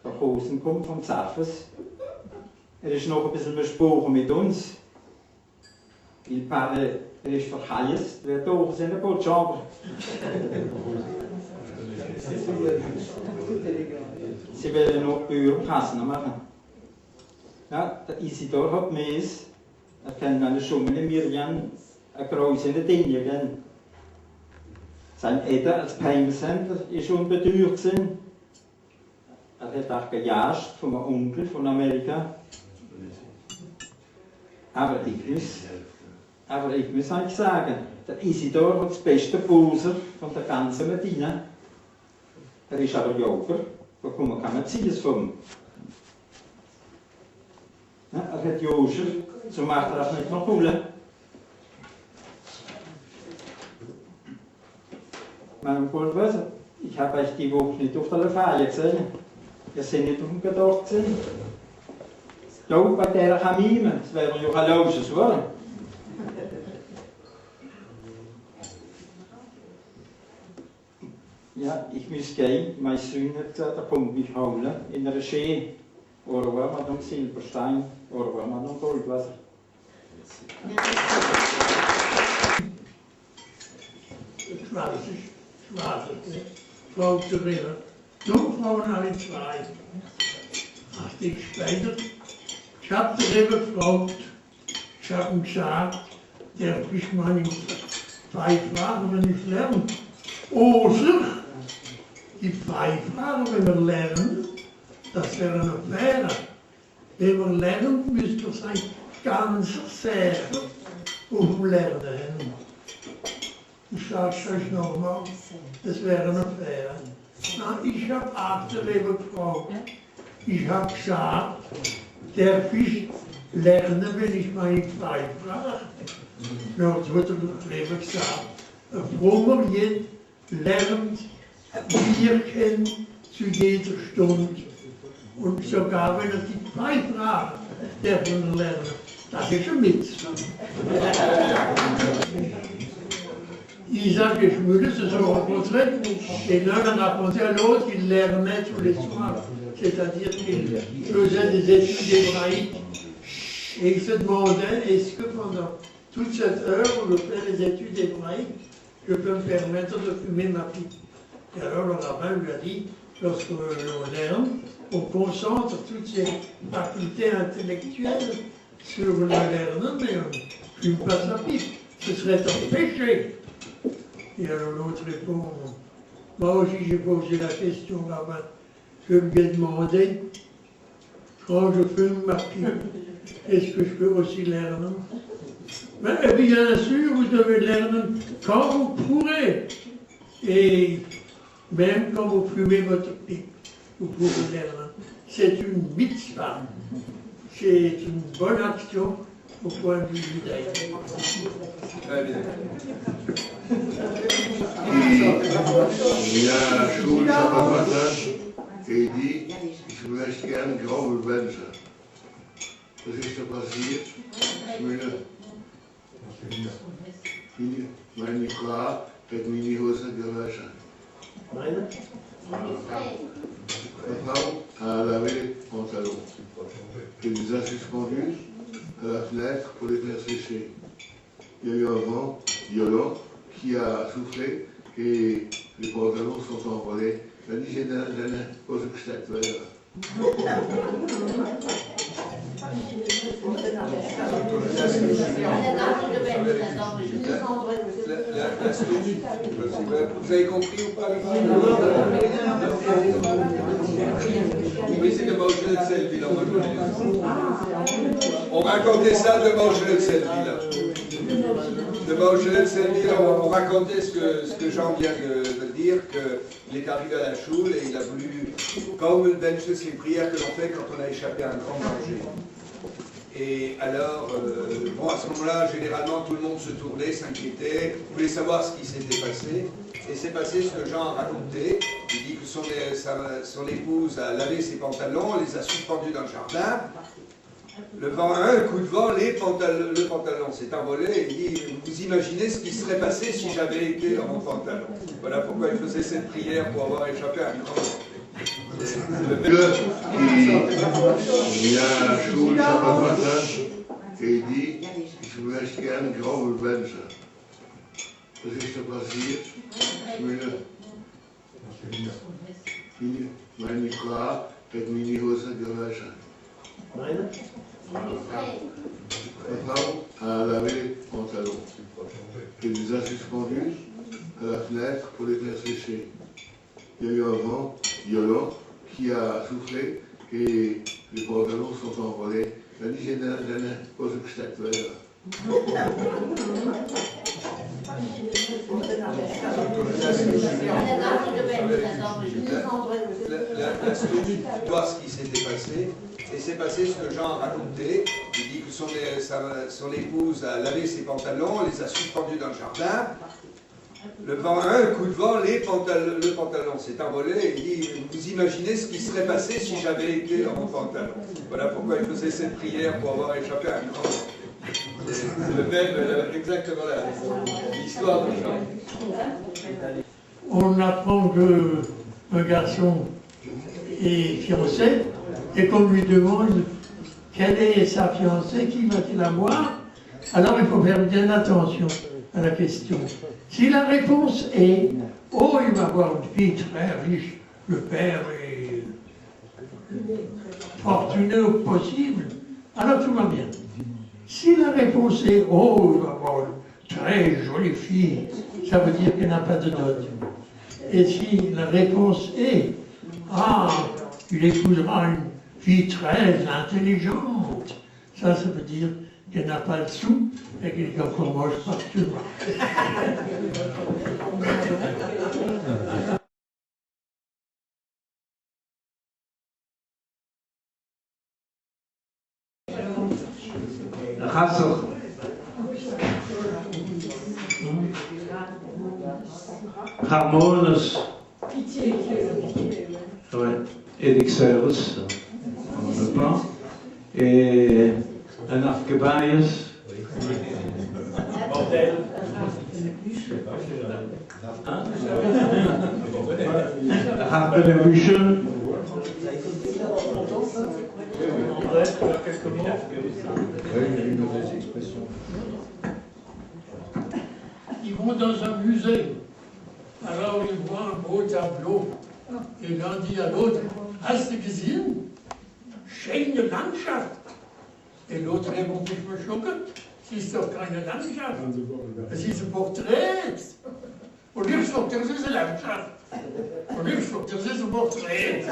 Der Hosen kommt vom Zaffes. Er ist noch ein bisschen besprochen mit uns. Il parle ist verheißt, wer da ist in der Botschaft. Sie wollen noch Bauern passender machen. Ja, der Isidor hat mees, kann eine Schummel in Mirjan, eine große Dinge gehen. Sein Eder als Peimsender ist unbedürgt sein. Hat auch gejagt von einem Onkel von Amerika. Aber ich muss euch sagen, der Isidor hat das beste Poser von der ganzen Medina. Er ist aber Joker, da kann man Zies von. Ja, er hat Joscher, so macht er das nicht noch cool. Mein Bruder, ich habe euch die Woche nicht auf der Feier gesehen. Wir sind nicht auf dem Gedacht gesehen. Da bei der Kamime, das wäre ja ein Lauses, oder? Ja, ich muss gehen, mein Sohn hat gesagt, er kommt mich holen, in einer Schee. Oder wo man am Silberstein, oder wo man am Goldwasser. Schwarze, Frau zu reden. Toen Frauen alle zwei. 8 Tage später, ich habe sie gefragt, ich habe ihm gesagt, der ich meine 5 wenn ich lerne. Oder die 5 wenn wir lernen, das wäre eine Affäre. Wenn wir lernen, müsste es sein ganz sagen, hoe we lernen. Ich sage es euch nochmal, das wäre eine Affäre. Na, ich habe Achterleben gefragt. Ich habe gesagt, der Fisch lernen, wenn ich meine 2 frage. Na, das wird er eben gesagt. Ein frommer Jid lernt, wir kennen zu jeder Stunde. Und sogar wenn er die 2 Fragen darf er lernen. Das ist ein Witz. Isaac et Shmuel se sont rencontrés et l'un en racontait à l'autre qu'il l'ernait tous les soirs, c'est-à-dire qu'il faisait des études hébraïques et il se demandait est-ce que pendant toute cette heure où je fais les études hébraïques, je peux me permettre de fumer ma pipe. Et alors le rabbin lui a dit lorsque l'on lerne, on concentre toutes ses facultés intellectuelles sur le lerne, mais on ne fume pas sa pipe. Ce serait un péché. Et alors l'autre répond, moi aussi j'ai posé la question, rabbin. Je lui ai demandé, quand je fume ma pipe, est-ce que je peux aussi lerner? Mais bien sûr, vous devez lerner quand vous pourrez. Et même quand vous fumez votre pipe, vous pouvez lerner. C'est une mitzvah. C'est une bonne action au point de vue judaïque. Très bien. Il y a un Schul Shabbat matin et il dit, ich möchte gerne graue Wände. Was ist da passiert? Meine Frau hat mir die Hose gewaschen. Meine Frau a lavé les pantalons. Elle les a suspendus à la fenêtre pour les faire sécher. Il y a eu un vent violent qui a soufflé et les pantalons sont envolés. Elle a dit j'ai eine Hose gesteckt. Vous avez compris ou pas le Oui, c'est de manger de Selby, là, on racontait ça de manger de Selby, là. De manger de Selby, là, on racontait ce que Jean vient de dire, qu'il est arrivé à la choule et il a voulu, comme le bench, c'est une prière que l'on fait quand on a échappé à un grand danger. Et alors, bon, à ce moment-là, généralement, tout le monde se tournait, s'inquiétait, voulait savoir ce qui s'était passé. Et c'est passé ce que Jean a raconté. Il dit que son épouse a lavé ses pantalons, les a suspendus dans le jardin. Le vent, un coup de vent, le pantalon s'est envolé. Et il dit, vous imaginez ce qui serait passé si j'avais été dans mon pantalon. Voilà pourquoi il faisait cette prière pour avoir échappé à un grand danger. Il y a un Schul Shabbat matin et il dit, ich Ich möchte gerne graue Menschen. Das ist da passiert. Meine Frau hat meine Hose gewaschen. Meine? Ma femme a lavé les pantalons. Je les ai suspendus à la fenêtre pour les faire sécher. Il y a eu un vent violent qui a soufflé et les pantalons sont envolés. Elle a dit, j'ai pas ce que je t'appelle. La histoire, ce qui s'était passé, et c'est passé ce que Jean a raconté. Il dit que son épouse a lavé ses pantalons, les a suspendus dans le jardin. Le vent, un coup de vent, le pantalon s'est envolé et il dit, vous imaginez ce qui serait passé si j'avais été dans mon pantalon. Voilà pourquoi il faisait cette prière pour avoir échappé à un grand. C'est le même, exactement l'histoire de Jean. On apprend qu'un garçon est fiancé et qu'on lui demande quelle est sa fiancée, qui va-t-il avoir. Alors il faut faire bien attention à la question. Si la réponse est « Oh, il va avoir une fille très riche, le père est fortuné au possible », alors tout va bien. Si la réponse est « Oh, il va avoir une très jolie fille », ça veut dire qu'elle n'a pas de dot. Et si la réponse est « Ah, il épousera une fille très intelligente », ça veut dire qu'elle n'a pas le sou et qu'elle est encore moche partout. Rasser. Harmones. Ouais. Elixeurs. On ne peut pas. Et un afgebaïs. Bordel. Harpenebüchen. Ils vont dans un musée, alors ils voient un beau tableau, et l'un dit à l'autre, hast du gesehen? Schöne Landschaft. Et l'autre répond, ich verschlucke, es ist doch keine Landschaft, es ist ein Porträt. Und ich sagte, das ist eine Landschaft. Und ich sagte, das ist ein Porträt.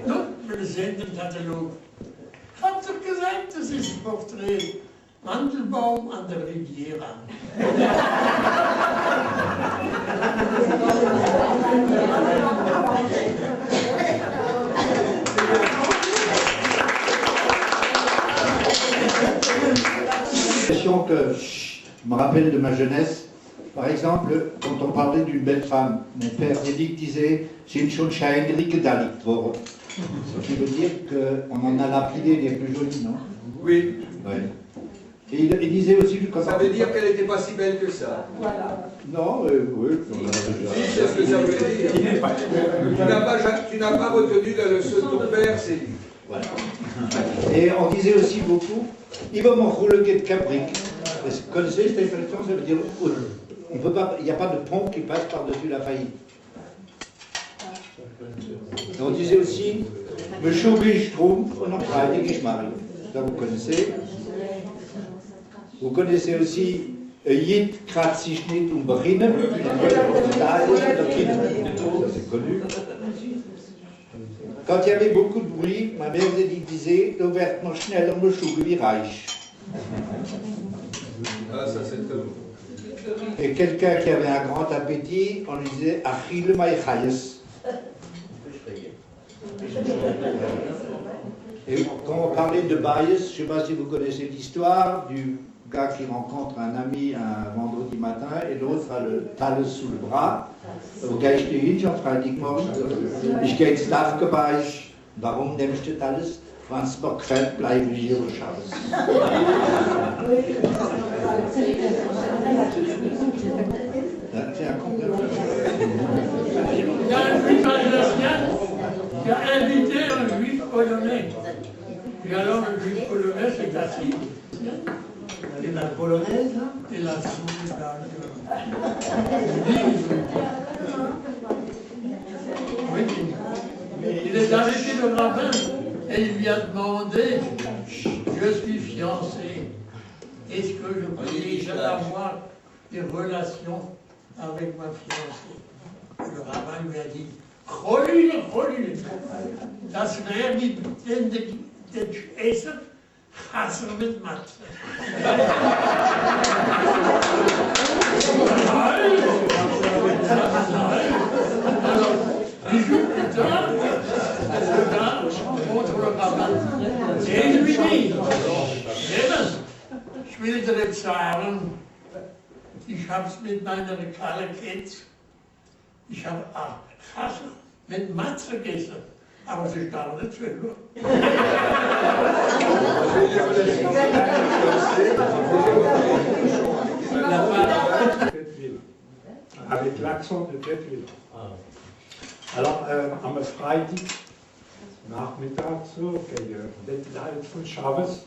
Nun, wir sehen den Katalog. Habt ihr gesagt, das ist ein Porträt? Mandelbaum an der Riviera. Que je me rappelle de ma jeunesse, par exemple, quand on parlait d'une belle femme, mon père Édith disait « C'est schon scheinrike dalit worden ». Ce qui veut dire qu'on en a lapidé des plus jolies, non? Oui. Ouais. Et il disait aussi que... Ça veut dire qu'elle n'était pas si belle que ça. Voilà. Non, oui. C'est ce que ça veut dire. Tu n'as pas retenu la leçon de ton père, c'est lui. Voilà. Et on disait aussi beaucoup, il va m'en rouler de cabrique. Vous connaissez cette expression, ça veut dire, il n'y a pas de pont qui passe par-dessus la faillite. Et on disait aussi, me chauber Strom und noch Freitag ich mache. Ça vous connaissez. Vous connaissez aussi, Jid kratzt sich nicht beginnen. C'est connu. Quand il y avait beaucoup de bruit, ma mère disait, da wird man schneller me schuge wie reich. Ah, ça c'est top. Et quelqu'un qui avait un grand appétit, on lui disait Achille Maïchaïs. Et quand on parlait de Baïs, je ne sais pas si vous connaissez l'histoire du gars qui rencontre un ami un vendredi matin et l'autre a le Talus sous le bras. Wo gehst du hin, am Freitagmorgen? Ich gehe ins Dachgebeich. Warum nimmst du Talus? Wenn es mir gefällt, bleibe ich hier und schaue es. C'est un compliment. Il y a un juif alsacien qui a invité un juif polonais. Et alors le juif polonais s'est assis. Et la polonaise, et la oui, mais il est allé chez le rabbin et il lui a demandé, je suis fiancé, est-ce que je peux déjà avoir des relations avec ma fiancée? Le rabbin lui a dit, Cholil, das wäre nicht den Essen, Hasser mit Matze. Alors, 10 jours plus tard, je rencontre le rabbin et il lui dit, Dennis, ich will dir jetzt sagen, ich hab's mit meiner Kalle Kids, ich habe Hasser mit Matze gegessen. Aber sie kam nicht selber. Avec l'accent de Bettwil. Alors, am Freitag Nachmittag so, okay, von Schabes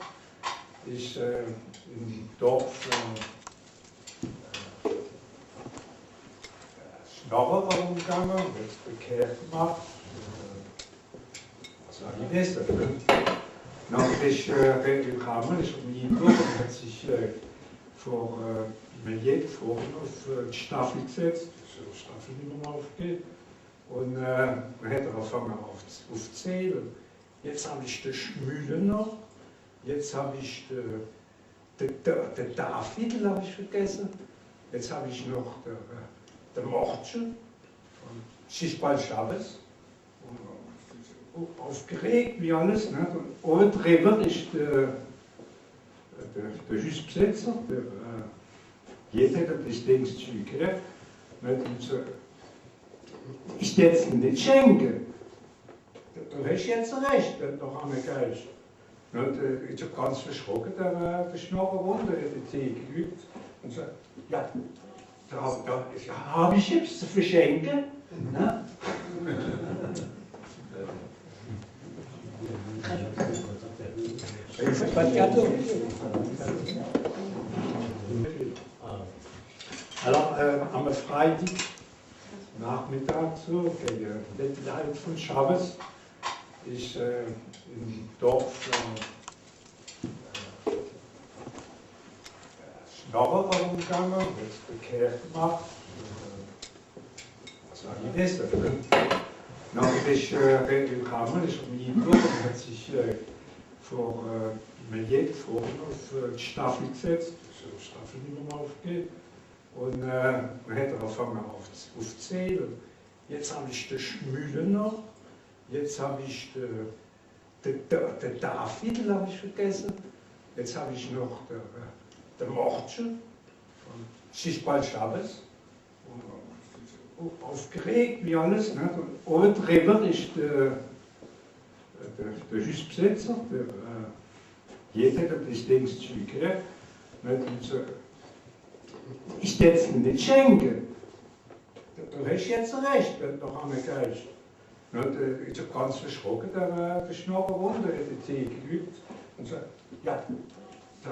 ist im Dorf Schnorrer rumgegangen, wird bekehrt gemacht. Die Beste. Nou, het is gekomen, is op niveau, hat sich vor Millet vorne auf die Staffel gesetzt, die Staffel nicht mehr aufgeht. Und man hat angefangen aufzuzählen. Jetzt habe ich den Schmühle noch, jetzt habe ich den David, habe ich vergessen, jetzt habe ich noch den Mordchen von Schischbal Schabes. Aufgeregt wie alles. Ne? Und drüber ist der Hüsbesitzer, jeder hat das Ding zugekriegt. Ich jetzt nicht schenken. Du hast jetzt recht, wenn du noch einmal gehst. Ich habe ganz verschrocken, der Schnorrer runter, der Tee geübt. Und sagt, ja, da habe ich jetzt zu verschenken. Ne? Pas de cadeau. Alors, am Freitag Nachmittag so, okay, von Schabes ist im Dorf Schnorrer rumgegangen, wird bekehrt gemacht. Das war die Beste. Nou, het is gekomen, is op niveau, hat sich vor Millet vorne auf die Staffel gesetzt, die Staffel nicht mehr aufgeht. Und man hat angefangen aufzuzählen. Jetzt habe ich den Schmühle noch, jetzt habe ich den David, habe ich vergessen, jetzt habe ich noch den Mordchen von Schischbal Schabes. Aufgeregt wie alles. Ne? Und drüber ist der Hüsbesitzer, jeder hat das Ding zugekriegt. Ich jetzt nicht schenken. Du hast jetzt recht, wenn du noch einmal gehst. Ich habe ganz verschrocken, der Schnorrer runter, der Tee geübt. Und sagt, ja, da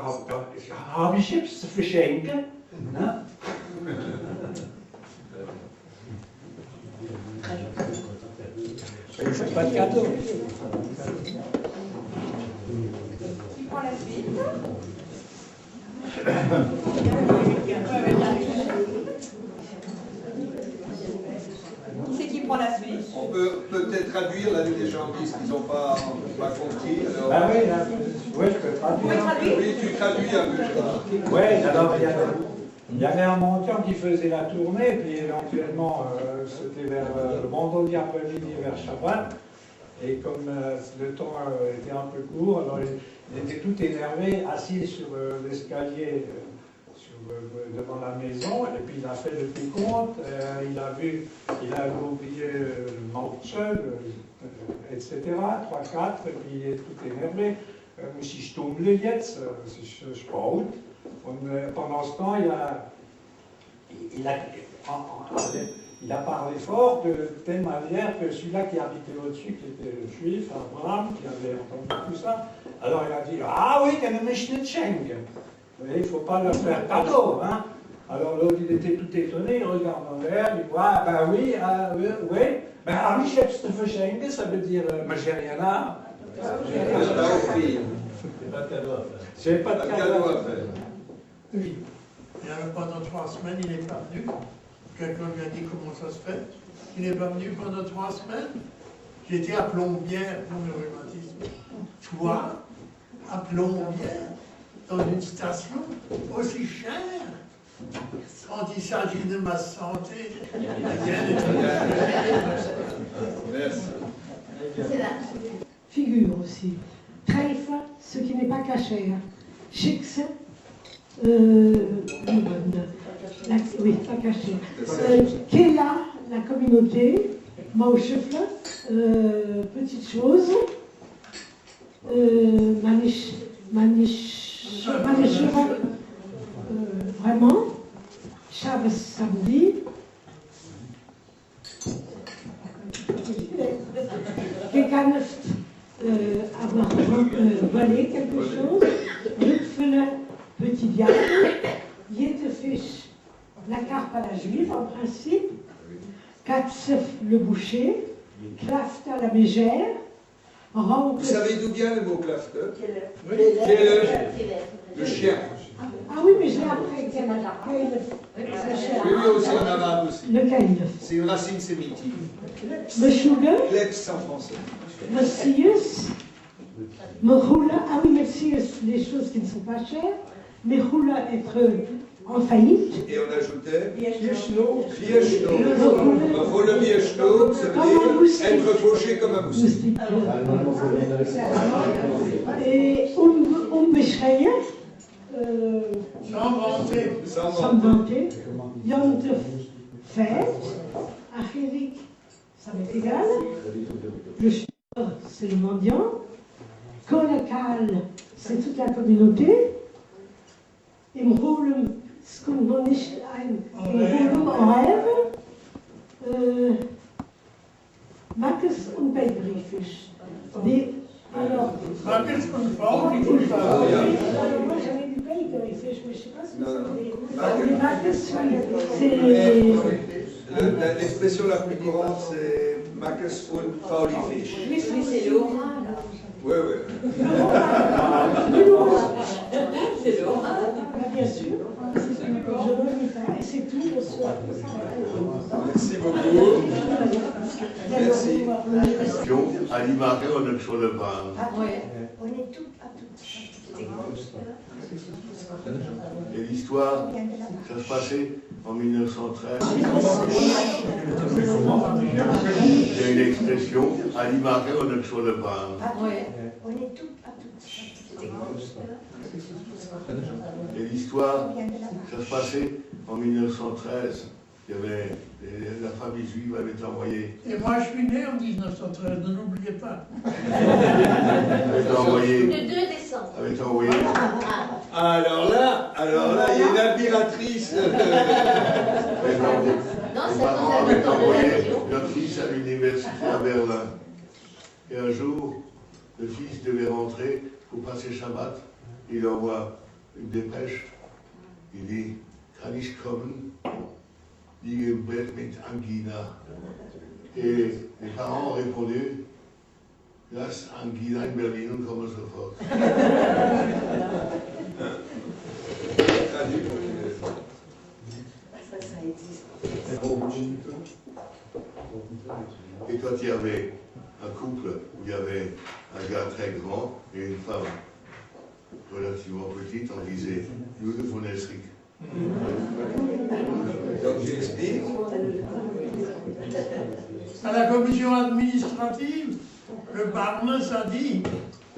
habe ich jetzt zu verschenken. Ne? Pas de cadeau. Qui prend la suite? Qui c'est qui prend la suite? On peut peut-être traduire là, des gens qui n'ont pas compris. Alors... Ah oui, là, ouais, je peux traduire. Oui, tu traduis un peu. Oui, alors il y avait un montant qui faisait la tournée, puis éventuellement c'était vers le vendredi après-midi vers Shabbat. Et comme le temps était un peu court, alors il était tout énervé, assis sur l'escalier devant la maison, et puis il a fait le décompte, il a oublié le morceau, etc., 3-4, et puis il est tout énervé. Si je tombe jetzt, je brauche. Und pendant ce temps, il a parlé fort de telle manière que celui-là qui habitait au-dessus, qui était juif, Abraham, qui avait entendu tout ça, alors il a dit, ah oui, kann mich nicht schenken. voyez, il ne faut pas leur faire cadeau. Hein. Alors l'autre, il était tout étonné, il regarde en l'air, il dit, ah ben oui, oui. Ben, habe ich jetzt zu verschenken, ça veut dire, mais j'ai rien là. J'ai pas de cadeau à faire. Oui. Et alors pendant 3 semaines, il n'est pas venu. Quelqu'un lui a dit comment ça se fait. Il n'est pas venu pendant 3 semaines. J'étais à Plombières pour le rhumatisme. Toi, à Plombières, dans une station aussi chère. Quand il s'agit de ma santé, Merci. Figure aussi. Treifa, ce qui n'est pas caché. Chix, oui, pas caché. Kela, la communauté. Mauchefle, petite chose. Manichera, vraiment. Chavez samedi. Geganeft, avoir volé quelque chose. Rupfele, petit diable. Yetefisch, la carpe à la juive en principe. Katsef, le boucher. Klafta, la mégère. Vous savez d'où vient le mot klafte? Le chien. Ah oui, mais je l'ai appris au Canada. Oui, aussi en arabe aussi. Le kaïneuf. C'est une racine sémitique. Le sugar. Kleps en français. Messius. Meroula. Ah oui, Messius, les choses qui ne sont pas chères. Meroula, être en faillite. Et on ajoutait Viechno. Viechno. Le Viechno, ça veut dire être fauché comme un moustique. Et Umbeschreien. sans vanter. Sans vanter. Yantef, fête. Achirik, ça m'est égal. Le chœur, c'est le mendiant. Kolakal, c'est toute la communauté. Im Rolum, ce qu'on en est en rêve. Mackes und Belgriefisch. Alors, Mackes und Belgriefisch. moi j'avais du Belgriefisch, mais je ne sais pas si c'est. Mackes, c'est. L'expression la plus courante, c'est Mackes und Faulifisch. Oui, c'est le haut. Oui, oui. C'est le haut. Bien sûr. Je relis ça et c'est tout. Bonsoir. Merci beaucoup. Merci. Ali Marquet, on a toujours le pain. On est tout à tout. Et l'histoire, ça se passait en 1913. Il y a une expression, Ali Marquet, on a toujours le pain. On est tout à tout. Et l'histoire, ça se passait en 1913. Il y avait, la famille juive avait envoyé. Et moi, je suis né en 1913, ne l'oubliez pas. Avait envoyé. Le 2 décembre. Avait envoyé. Alors là, il y a une admiratrice. Non, Les ça parents nous avaient a envoyé l'avion. leur fils à l'université à Berlin. Et un jour, le fils devait rentrer pour passer Shabbat. Il envoie une dépêche. Il dit, kann ich kommen? Die im Bett mit Angina. Et les parents ont répondu, lass Angina in Berlin und komme sofort. Et quand il y avait un couple où il y avait un gars très grand et une femme relativement petite, on disait Jude von Esrik. Donc j'explique. À la commission administrative, le barman a dit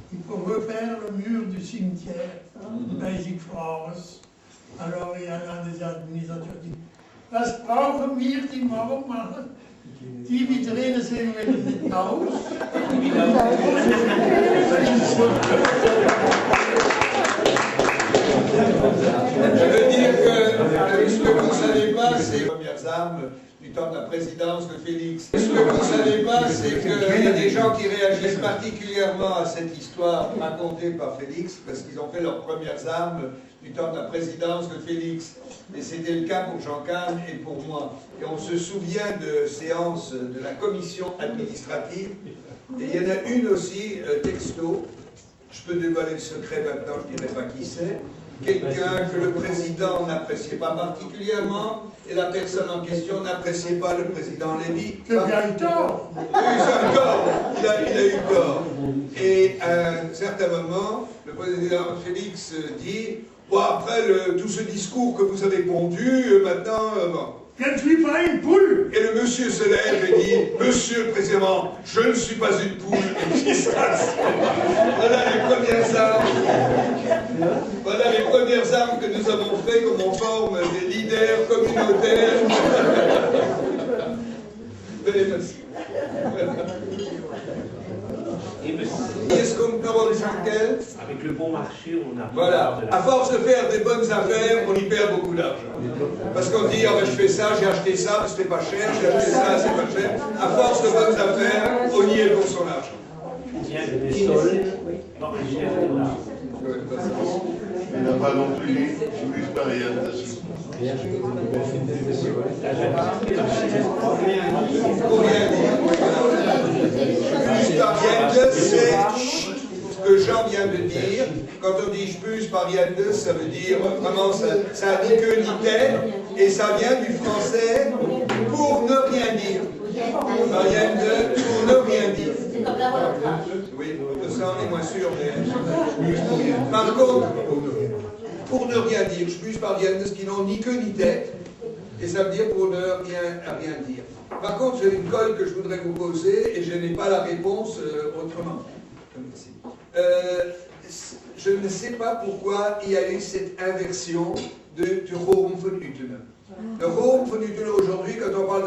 qu'il faut refaire le mur du cimetière, Basic Forest. Alors il y a l'un des administrateurs qui dit, was brauchen wir die Mauer machen? Die Vitrine sehen wir nicht aus. Je veux dire que ce que vous ne savez pas, c'est les premières armes du temps de la présidence de Félix. Ce que vous ne savez pas, c'est qu'il y a des gens qui réagissent particulièrement à cette histoire racontée par Félix, parce qu'ils ont fait leurs premières armes du temps de la présidence de Félix. Et c'était le cas pour Jean Kahn et pour moi. Et on se souvient de séances de la commission administrative. Et il y en a une aussi, texto. Je peux dévoiler le secret maintenant, je ne dirai pas qui c'est. Quelqu'un que le président n'appréciait pas particulièrement, et la personne en question n'appréciait pas le président Lévy. Il a eu tort. Il a eu tort. Et à un certain moment, le président Félix dit, bon, après tout ce discours que vous avez pondu, maintenant, bon. Je ne suis pas une poule. Et le monsieur se lève et dit, monsieur le président, je ne suis pas une poule. Voilà les premières armes. Voilà les premières armes que nous avons fait, comme on forme des leaders communautaires. Merci. Est-ce qu'on peut remarquer? Avec le bon marché, on a... Voilà. À force de faire des bonnes affaires, on y perd beaucoup d'argent. Parce qu'on dit, oh ben, je fais ça, j'ai acheté ça, c'était pas cher, j'ai acheté ça, c'est pas cher. À force de bonnes affaires, on y est pour son argent. Il n'a pas non plus plus d'expérience. C'est ce que Jean vient de dire. Quand on dit Spus pariente, ça veut dire vraiment, ça a ni queue ni tête, et ça vient du français pour ne rien dire. Pariente pour ne rien dire. Oui, ça on est moins sûr, mais. Par contre, pour ne rien dire, Spus pariente, ce qui n'ont ni queue ni tête, et ça veut dire pour ne rien dire. Par contre, j'ai une colle que je voudrais vous poser, et je n'ai pas la réponse autrement. Je ne sais pas pourquoi il y a eu cette inversion du Horum von Huttene. Le Horum von Huttene, aujourd'hui, quand on parle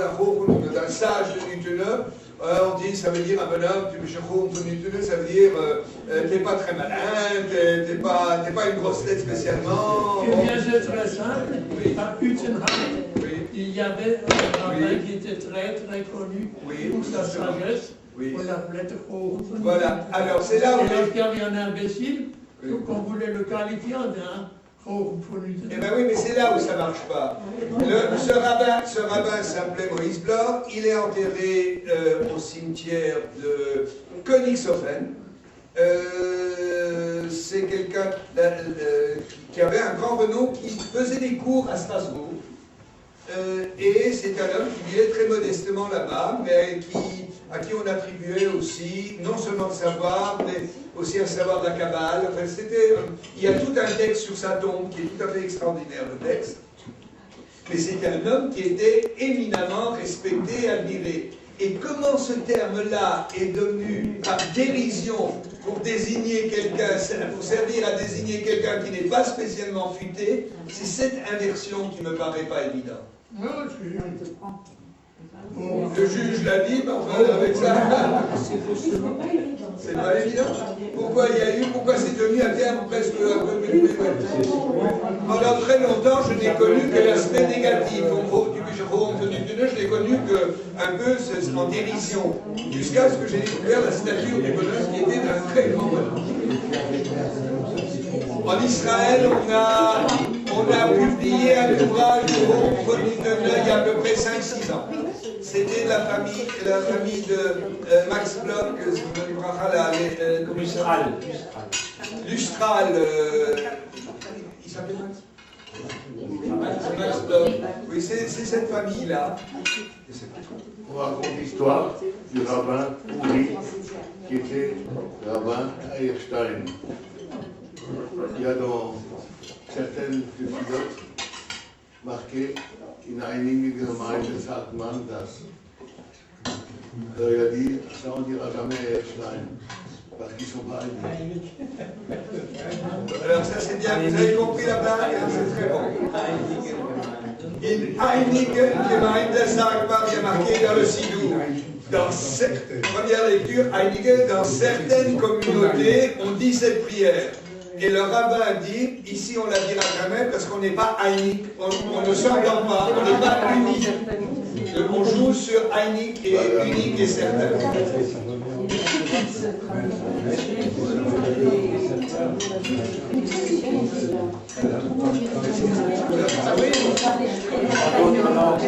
d'un sage de Huttene, on dit, ça veut dire un bonhomme, tu me Horum von Huttene, ça veut dire, t'es pas très malin, t'es pas une grosse tête spécialement. Eh bien, c'est très simple. À Utenheim, il y avait un rabbin qui était très très connu pour sa sagesse. On l'appelait Horum von Huttene. Voilà, alors c'est là où... Et quand il y en a un imbécile, donc on voulait le qualifier d'un Horum von Huttene. Eh bien oui, mais c'est là où ça ne marche pas. Ce rabbin s'appelait Maurice Bloch, il est enterré au cimetière de Königshofen. C'est quelqu'un qui avait un grand renom, qui faisait des cours à Strasbourg. Et c'est un homme qui vivait très modestement là-bas, mais à qui on attribuait aussi, non seulement le savoir, mais aussi un savoir de la Kabbale. Enfin, il y a tout un texte sur sa tombe qui est tout à fait extraordinaire, le texte. Mais c'était un homme qui était éminemment respecté et admiré. Et comment ce terme-là est devenu, par dérision, pour désigner quelqu'un, pour servir à désigner quelqu'un qui n'est pas spécialement futé, c'est cette inversion qui ne me paraît pas évidente. Non, Le juge l'a dit, mais enfin, avec ça, c'est pas évident. Pourquoi c'est devenu un terme presque un peu... Pendant très longtemps, je n'ai connu que l'aspect négatif. Je n'ai connu qu'un peu en dérision, jusqu'à ce que j'ai découvert la stature du bonhomme qui était d'un très grand bonhomme. En Israël, on a publié un ouvrage il y a à peu près 5-6 ans. C'était la famille de Max Bloch, Lustral. Il s'appelle Max Bloch. Oui, c'est cette famille-là. On raconte l'histoire du rabbin Uri, qui était rabbin à Eierstein. Il y a dans certaines pilotes marqué in einige Gemeinden sagt man das. Il a dit, ça on dira jamais Eierstein, parce qu'ils ne sont pas unis. Alors ça c'est bien, vous avez compris la blague, c'est très bon. In einige Gemeinden sagt man, il y a marqué dans le Sidou. Dans cette première lecture, einige, dans certaines communautés, on dit cette prière. Et le rabbin dit, ici on la dira jamais parce qu'on n'est pas haïnique, on ne s'entend pas, on n'est pas unis. On joue sur unique et certain.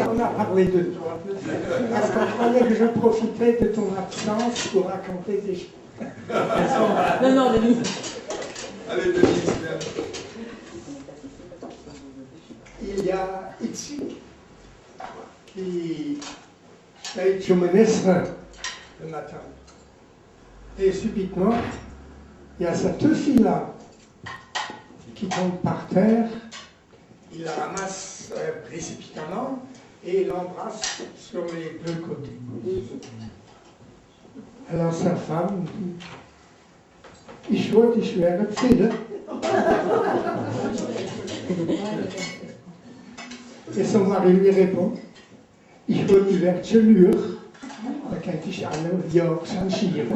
On a parlé de toi, parce qu'on croyait que je profitais de ton absence pour raconter des choses. Non, Denis. Allez, Denise, Il y a ici qui fait Tchoumenesra le matin. Et subitement, il y a cette fille-là qui tombe par terre. Il la ramasse précipitamment et l'embrasse sur les deux côtés. Alors sa femme dit, ich wollte dich erzählen. Et son mari lui répond, ich wollte dich erzählen. Da kann ich alle Jahre changieren.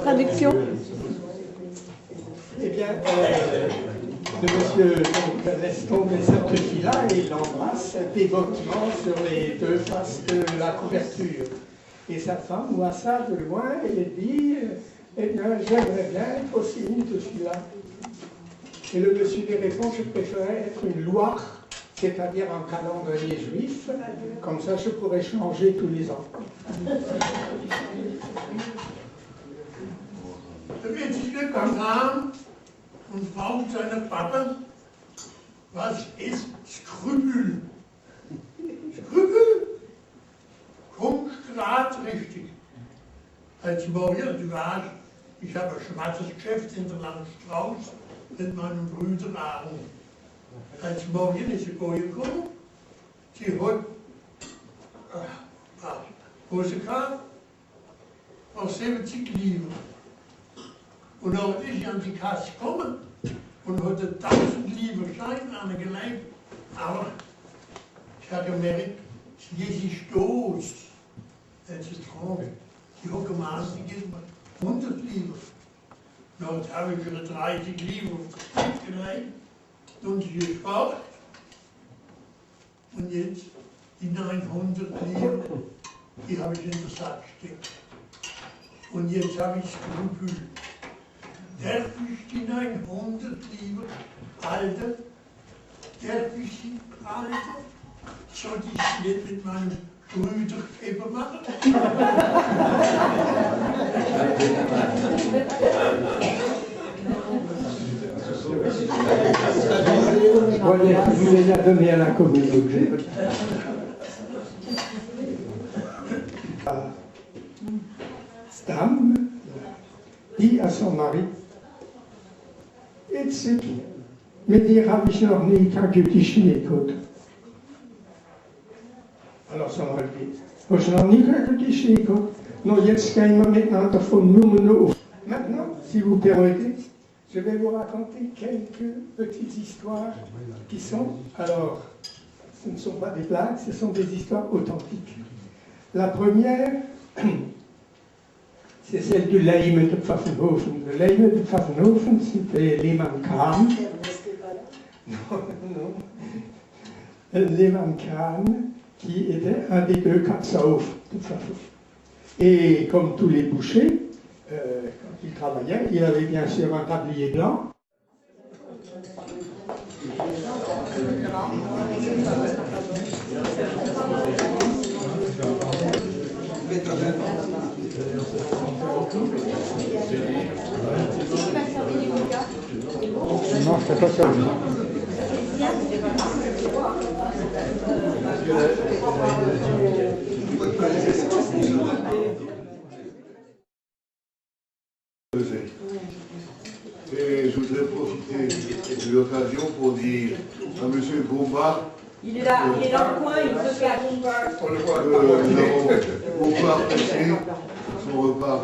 Traduction. Eh bien, le monsieur donc, laisse tomber cette fille-là et l'embrasse dévotement sur les deux faces de la couverture. Et sa femme voit ça de loin et dit, eh bien, j'aimerais bien être aussi une de celui-là. Et le monsieur lui répond, je préférerais être une loire, c'est-à-dire un calendrier juif, comme ça je pourrais changer tous les ans. Witzige kam an und fragt seine Papa, was ist Skrupel? Skrupel? Kommt gerade richtig. Als morgen, du weißt, ich habe ein schwarzes Geschäft in der Landstraße mit meinem Bruder Aaron. Als morgen ist sie gekommen, sie hat Hose gehabt, aus 70 Lieber. Und dann ist sie an die Kasse gekommen und hat 1000 Lieber Schein angelegt. Aber ich habe gemerkt, sie ist Stoß. Das ist krank. Die hat gemeint, sie gibt mir 100 Lieber. Dann habe ich ihre 30 Lieber gelegt und sie gespart. Und jetzt die 900 Lieber, die habe ich in der Sack gesteckt. Und jetzt habe ich Skrupel. Darf ich die 900 Lieber halten? Darf ich sie halten? Soll ich es nicht mit meinem Brüder eben machen? Je voulais la donner à la communauté. La dame dit à son mari, jetzt mit dir habe ich noch nie kein Geschichte geguckt. Alors son mari dit, hast du noch nie keine Geschichte geguckt? Non, jetzt gehen wir miteinander von Nummer auf. Maintenant, si vous permettez, je vais vous raconter quelques petites histoires qui sont, alors, ce ne sont pas des blagues, ce sont des histoires authentiques. La première, c'est celle du Leime de Pfaffenhofen. Le Leime de Pfaffenhofen, c'était Lehmann Kahn. Non. Lehmann Kahn, qui était un des deux Katsauf de Pfaffenhofen. Et comme tous les bouchers, quand il travaillait, il avait bien sûr un tablier blanc. Non, c'est pas ça. Et je voudrais profiter de l'occasion pour dire à M. Bombard. Il est là, il est dans le coin, il se cache. Nous avons beaucoup apprécié son repas.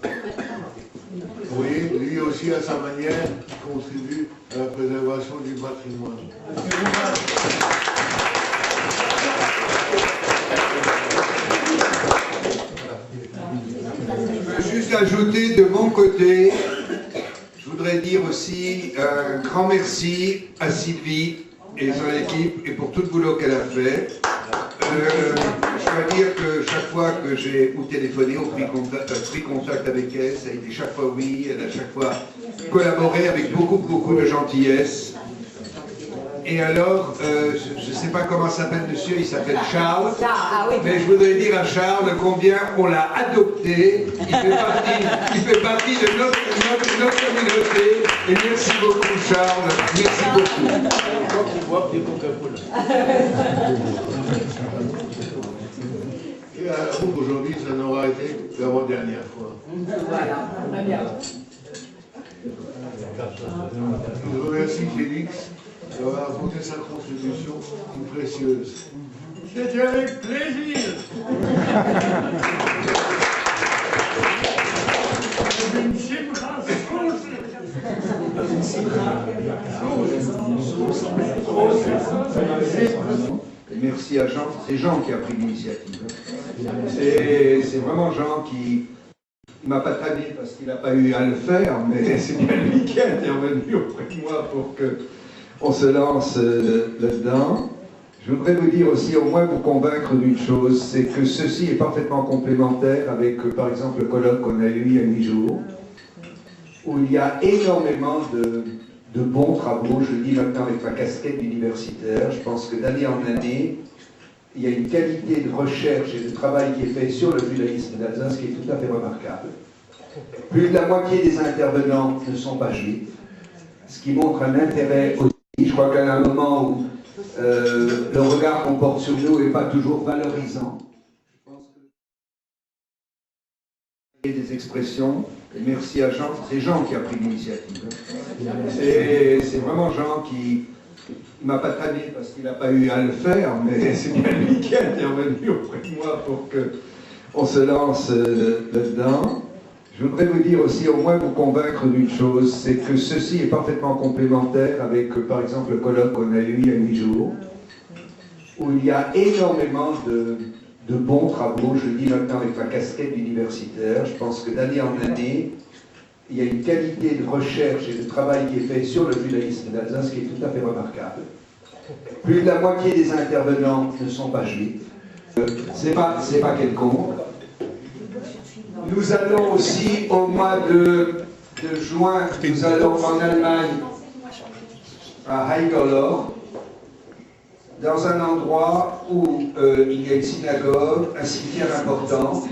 Vous voyez, lui aussi, à sa manière, contribue à la préservation du patrimoine. Je veux juste ajouter de mon côté, je voudrais voudrais dire aussi un grand merci à Sylvie et son équipe et pour tout le boulot qu'elle a fait. Je dois dire que chaque fois que j'ai téléphoné ou pris contact avec elle, ça a été chaque fois oui, elle a chaque fois collaboré avec beaucoup de gentillesse. Et alors, je ne sais pas comment s'appelle monsieur, il s'appelle Charles, mais je voudrais dire à Charles combien on l'a adopté, il fait partie de notre communauté, et merci beaucoup Charles, merci beaucoup. Quand tu bois des Coca-Cola. Et à la coupe aujourd'hui, ça n'aura été que l'avant-dernière fois. Voilà, très bien. Je remercie Félix d'avoir apporté sa contribution précieuse. C'était avec plaisir. Une simcha Et merci à Jean, c'est Jean qui a pris l'initiative. C'est vraiment Jean qui ne m'a pas traduit parce qu'il n'a pas eu à le faire, mais c'est bien lui qui a intervenu auprès de moi pour qu'on se lance là-dedans. Je voudrais vous dire aussi, au moins vous convaincre d'une chose, c'est que ceci est parfaitement complémentaire avec, par exemple, le colloque qu'on a eu il y a 8 jours, où il y a énormément de bons travaux, je le dis maintenant avec ma casquette d'universitaire. Je pense que d'année en année, il y a une qualité de recherche et de travail qui est fait sur le judaïsme d'Alsace qui est tout à fait remarquable. Plus de la moitié des intervenants ne sont pas juifs, ce qui montre un intérêt aussi. Je crois qu'à un moment où le regard qu'on porte sur nous n'est pas toujours valorisant. Je pense que des expressions, et merci à Jean, c'est Jean qui a pris l'initiative. C'est vraiment Jean qui ne m'a pas traduit parce qu'il n'a pas eu à le faire, mais c'est bien lui qui a intervenu auprès de moi pour qu'on se lance là-dedans. Je voudrais vous dire aussi, au moins vous convaincre d'une chose, c'est que ceci est parfaitement complémentaire avec, par exemple, le colloque qu'on a eu il y a 8 jours, où il y a énormément de bons travaux, je le dis maintenant avec ma casquette d'universitaire. Je pense que d'année en année, il y a une qualité de recherche et de travail qui est fait sur le judaïsme d'Alsace qui est tout à fait remarquable. Plus de la moitié des intervenants ne sont pas juifs. C'est pas quelconque. Nous allons aussi, au mois de juin, nous allons en Allemagne, à Haigerloch, dans un endroit où il y a une synagogue, un cimetière important,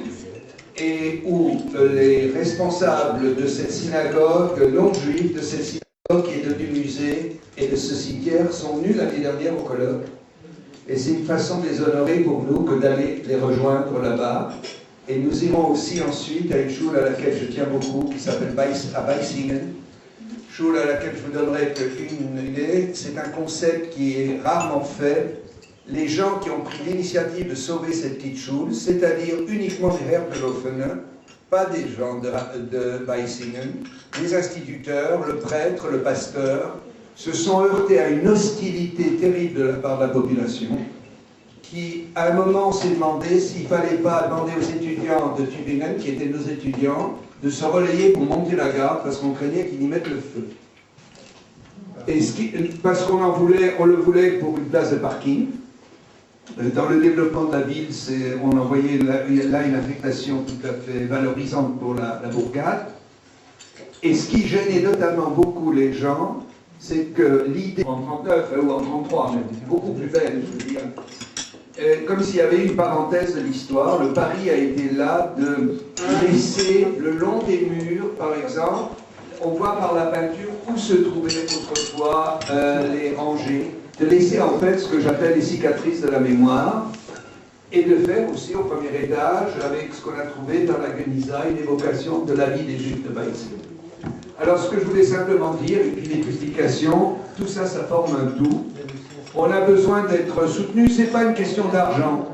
et où les responsables de cette synagogue, non juifs, de cette synagogue qui est devenue musée, et de ce cimetière sont venus l'année dernière au colloque. Et c'est une façon de les honorer pour nous que d'aller les rejoindre là-bas. Et nous irons aussi ensuite à une choule à laquelle je tiens beaucoup, qui s'appelle Weissingen. Choule à laquelle je vous donnerai une idée. C'est un concept qui est rarement fait. Les gens qui ont pris l'initiative de sauver cette petite choule, c'est-à-dire uniquement des Herpelhofener, pas des gens de Weissingen, les instituteurs, le prêtre, le pasteur, se sont heurtés à une hostilité terrible de la part de la population, qui, à un moment, s'est demandé s'il ne fallait pas demander aux étudiants de Tübingen, qui étaient nos étudiants, de se relayer pour monter la garde, parce qu'on craignait qu'ils y mettent le feu. Et parce qu'on le voulait pour une place de parking. Dans le développement de la ville, on en voyait là une affectation tout à fait valorisante pour la bourgade. Et ce qui gênait notamment beaucoup les gens, c'est que l'idée, en 39 ou en 33, même, beaucoup plus belle, je veux dire, comme s'il y avait une parenthèse de l'histoire, le pari a été là de laisser le long des murs, par exemple, on voit par la peinture où se trouvaient autrefois les rangées, de laisser en fait ce que j'appelle les cicatrices de la mémoire, et de faire aussi au premier étage, avec ce qu'on a trouvé dans la Geniza, une évocation de la vie des Juifs de Weizsäcker. Alors ce que je voulais simplement dire, et puis les publications, tout ça, ça forme un tout. On a besoin d'être soutenu, ce n'est pas une question d'argent.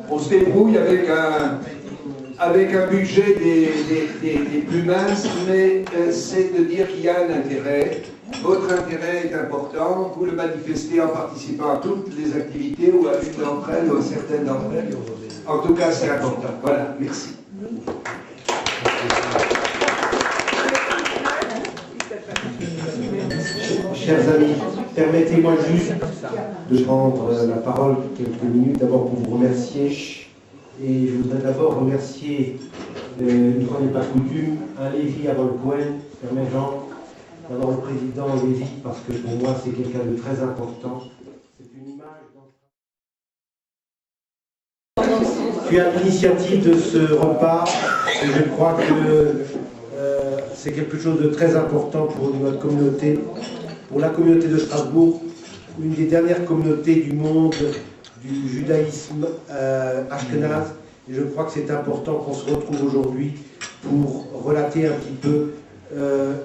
On se débrouille avec un budget des plus minces, mais c'est de dire qu'il y a un intérêt. Votre intérêt est important, vous le manifestez en participant à toutes les activités ou à l'une d'entre elles ou à certaines d'entre elles. En tout cas, c'est important. Voilà, merci. chers amis, permettez-moi juste de prendre la parole quelques minutes, d'abord pour vous remercier. Et je voudrais d'abord remercier, une fois n'est pas coutume, un Lévi avant le Cohen, permettant d'abord le président Lévi, parce que pour moi c'est quelqu'un de très important. C'est une image. Je suis à l'initiative de ce repas et je crois que c'est quelque chose de très important pour notre communauté, pour la communauté de Strasbourg, une des dernières communautés du monde du judaïsme ashkénaze. Et je crois que c'est important qu'on se retrouve aujourd'hui pour relater un petit peu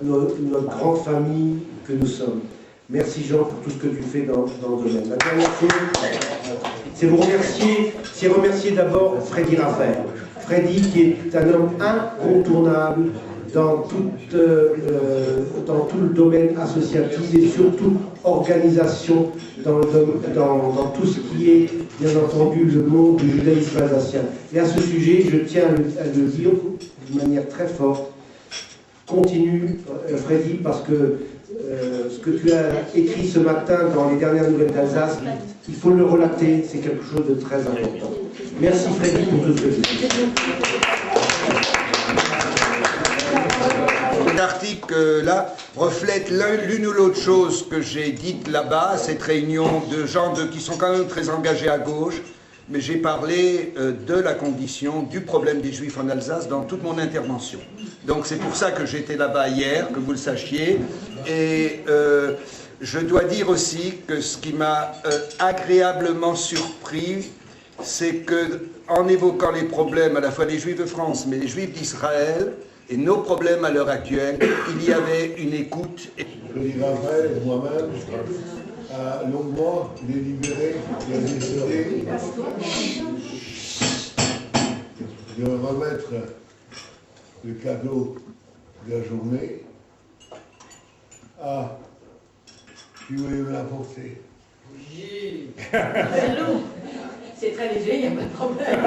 notre grande famille que nous sommes. Merci Jean pour tout ce que tu fais dans le domaine. La dernière chose, c'est remercier d'abord Freddy Raphaël. Freddy qui est un homme incontournable dans tout le domaine associatif et surtout organisation dans tout ce qui est bien entendu le monde du judaïsme alsacien. Et à ce sujet, je tiens à le dire de manière très forte, continue Freddy, parce que ce que tu as écrit ce matin dans les dernières nouvelles d'Alsace, il faut le relater, c'est quelque chose de très important. Merci Freddy pour tout ce que tu fais. L'article-là reflète l'une ou l'autre chose que j'ai dite là-bas, cette réunion de gens qui sont quand même très engagés à gauche, mais j'ai parlé de la condition, du problème des Juifs en Alsace dans toute mon intervention. Donc c'est pour ça que j'étais là-bas hier, que vous le sachiez, et je dois dire aussi que ce qui m'a agréablement surpris, c'est que, en évoquant les problèmes à la fois des Juifs de France, mais des Juifs d'Israël, et nos problèmes à l'heure actuelle, il y avait une écoute. Freddy Raphaël et moi-même a longuement délibéré et a décidé de remettre le cadeau de la journée à qui voulait me l'apporter. Oui. C'est très léger, il n'y a pas de problème.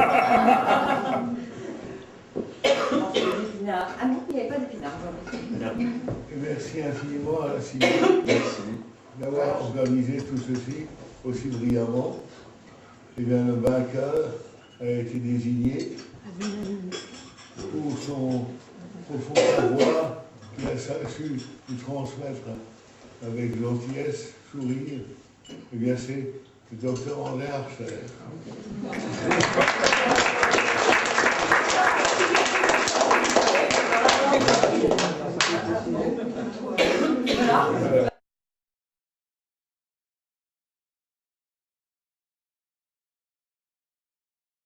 Ah non, il n'y avait pas d'épinards. Merci infiniment à la CIVI d'avoir organisé tout ceci aussi brillamment. Et bien, le vainqueur a été désigné pour son savoir qu'il a su nous transmettre avec gentillesse, sourire. Eh bien, c'est le docteur André Archer. Voilà.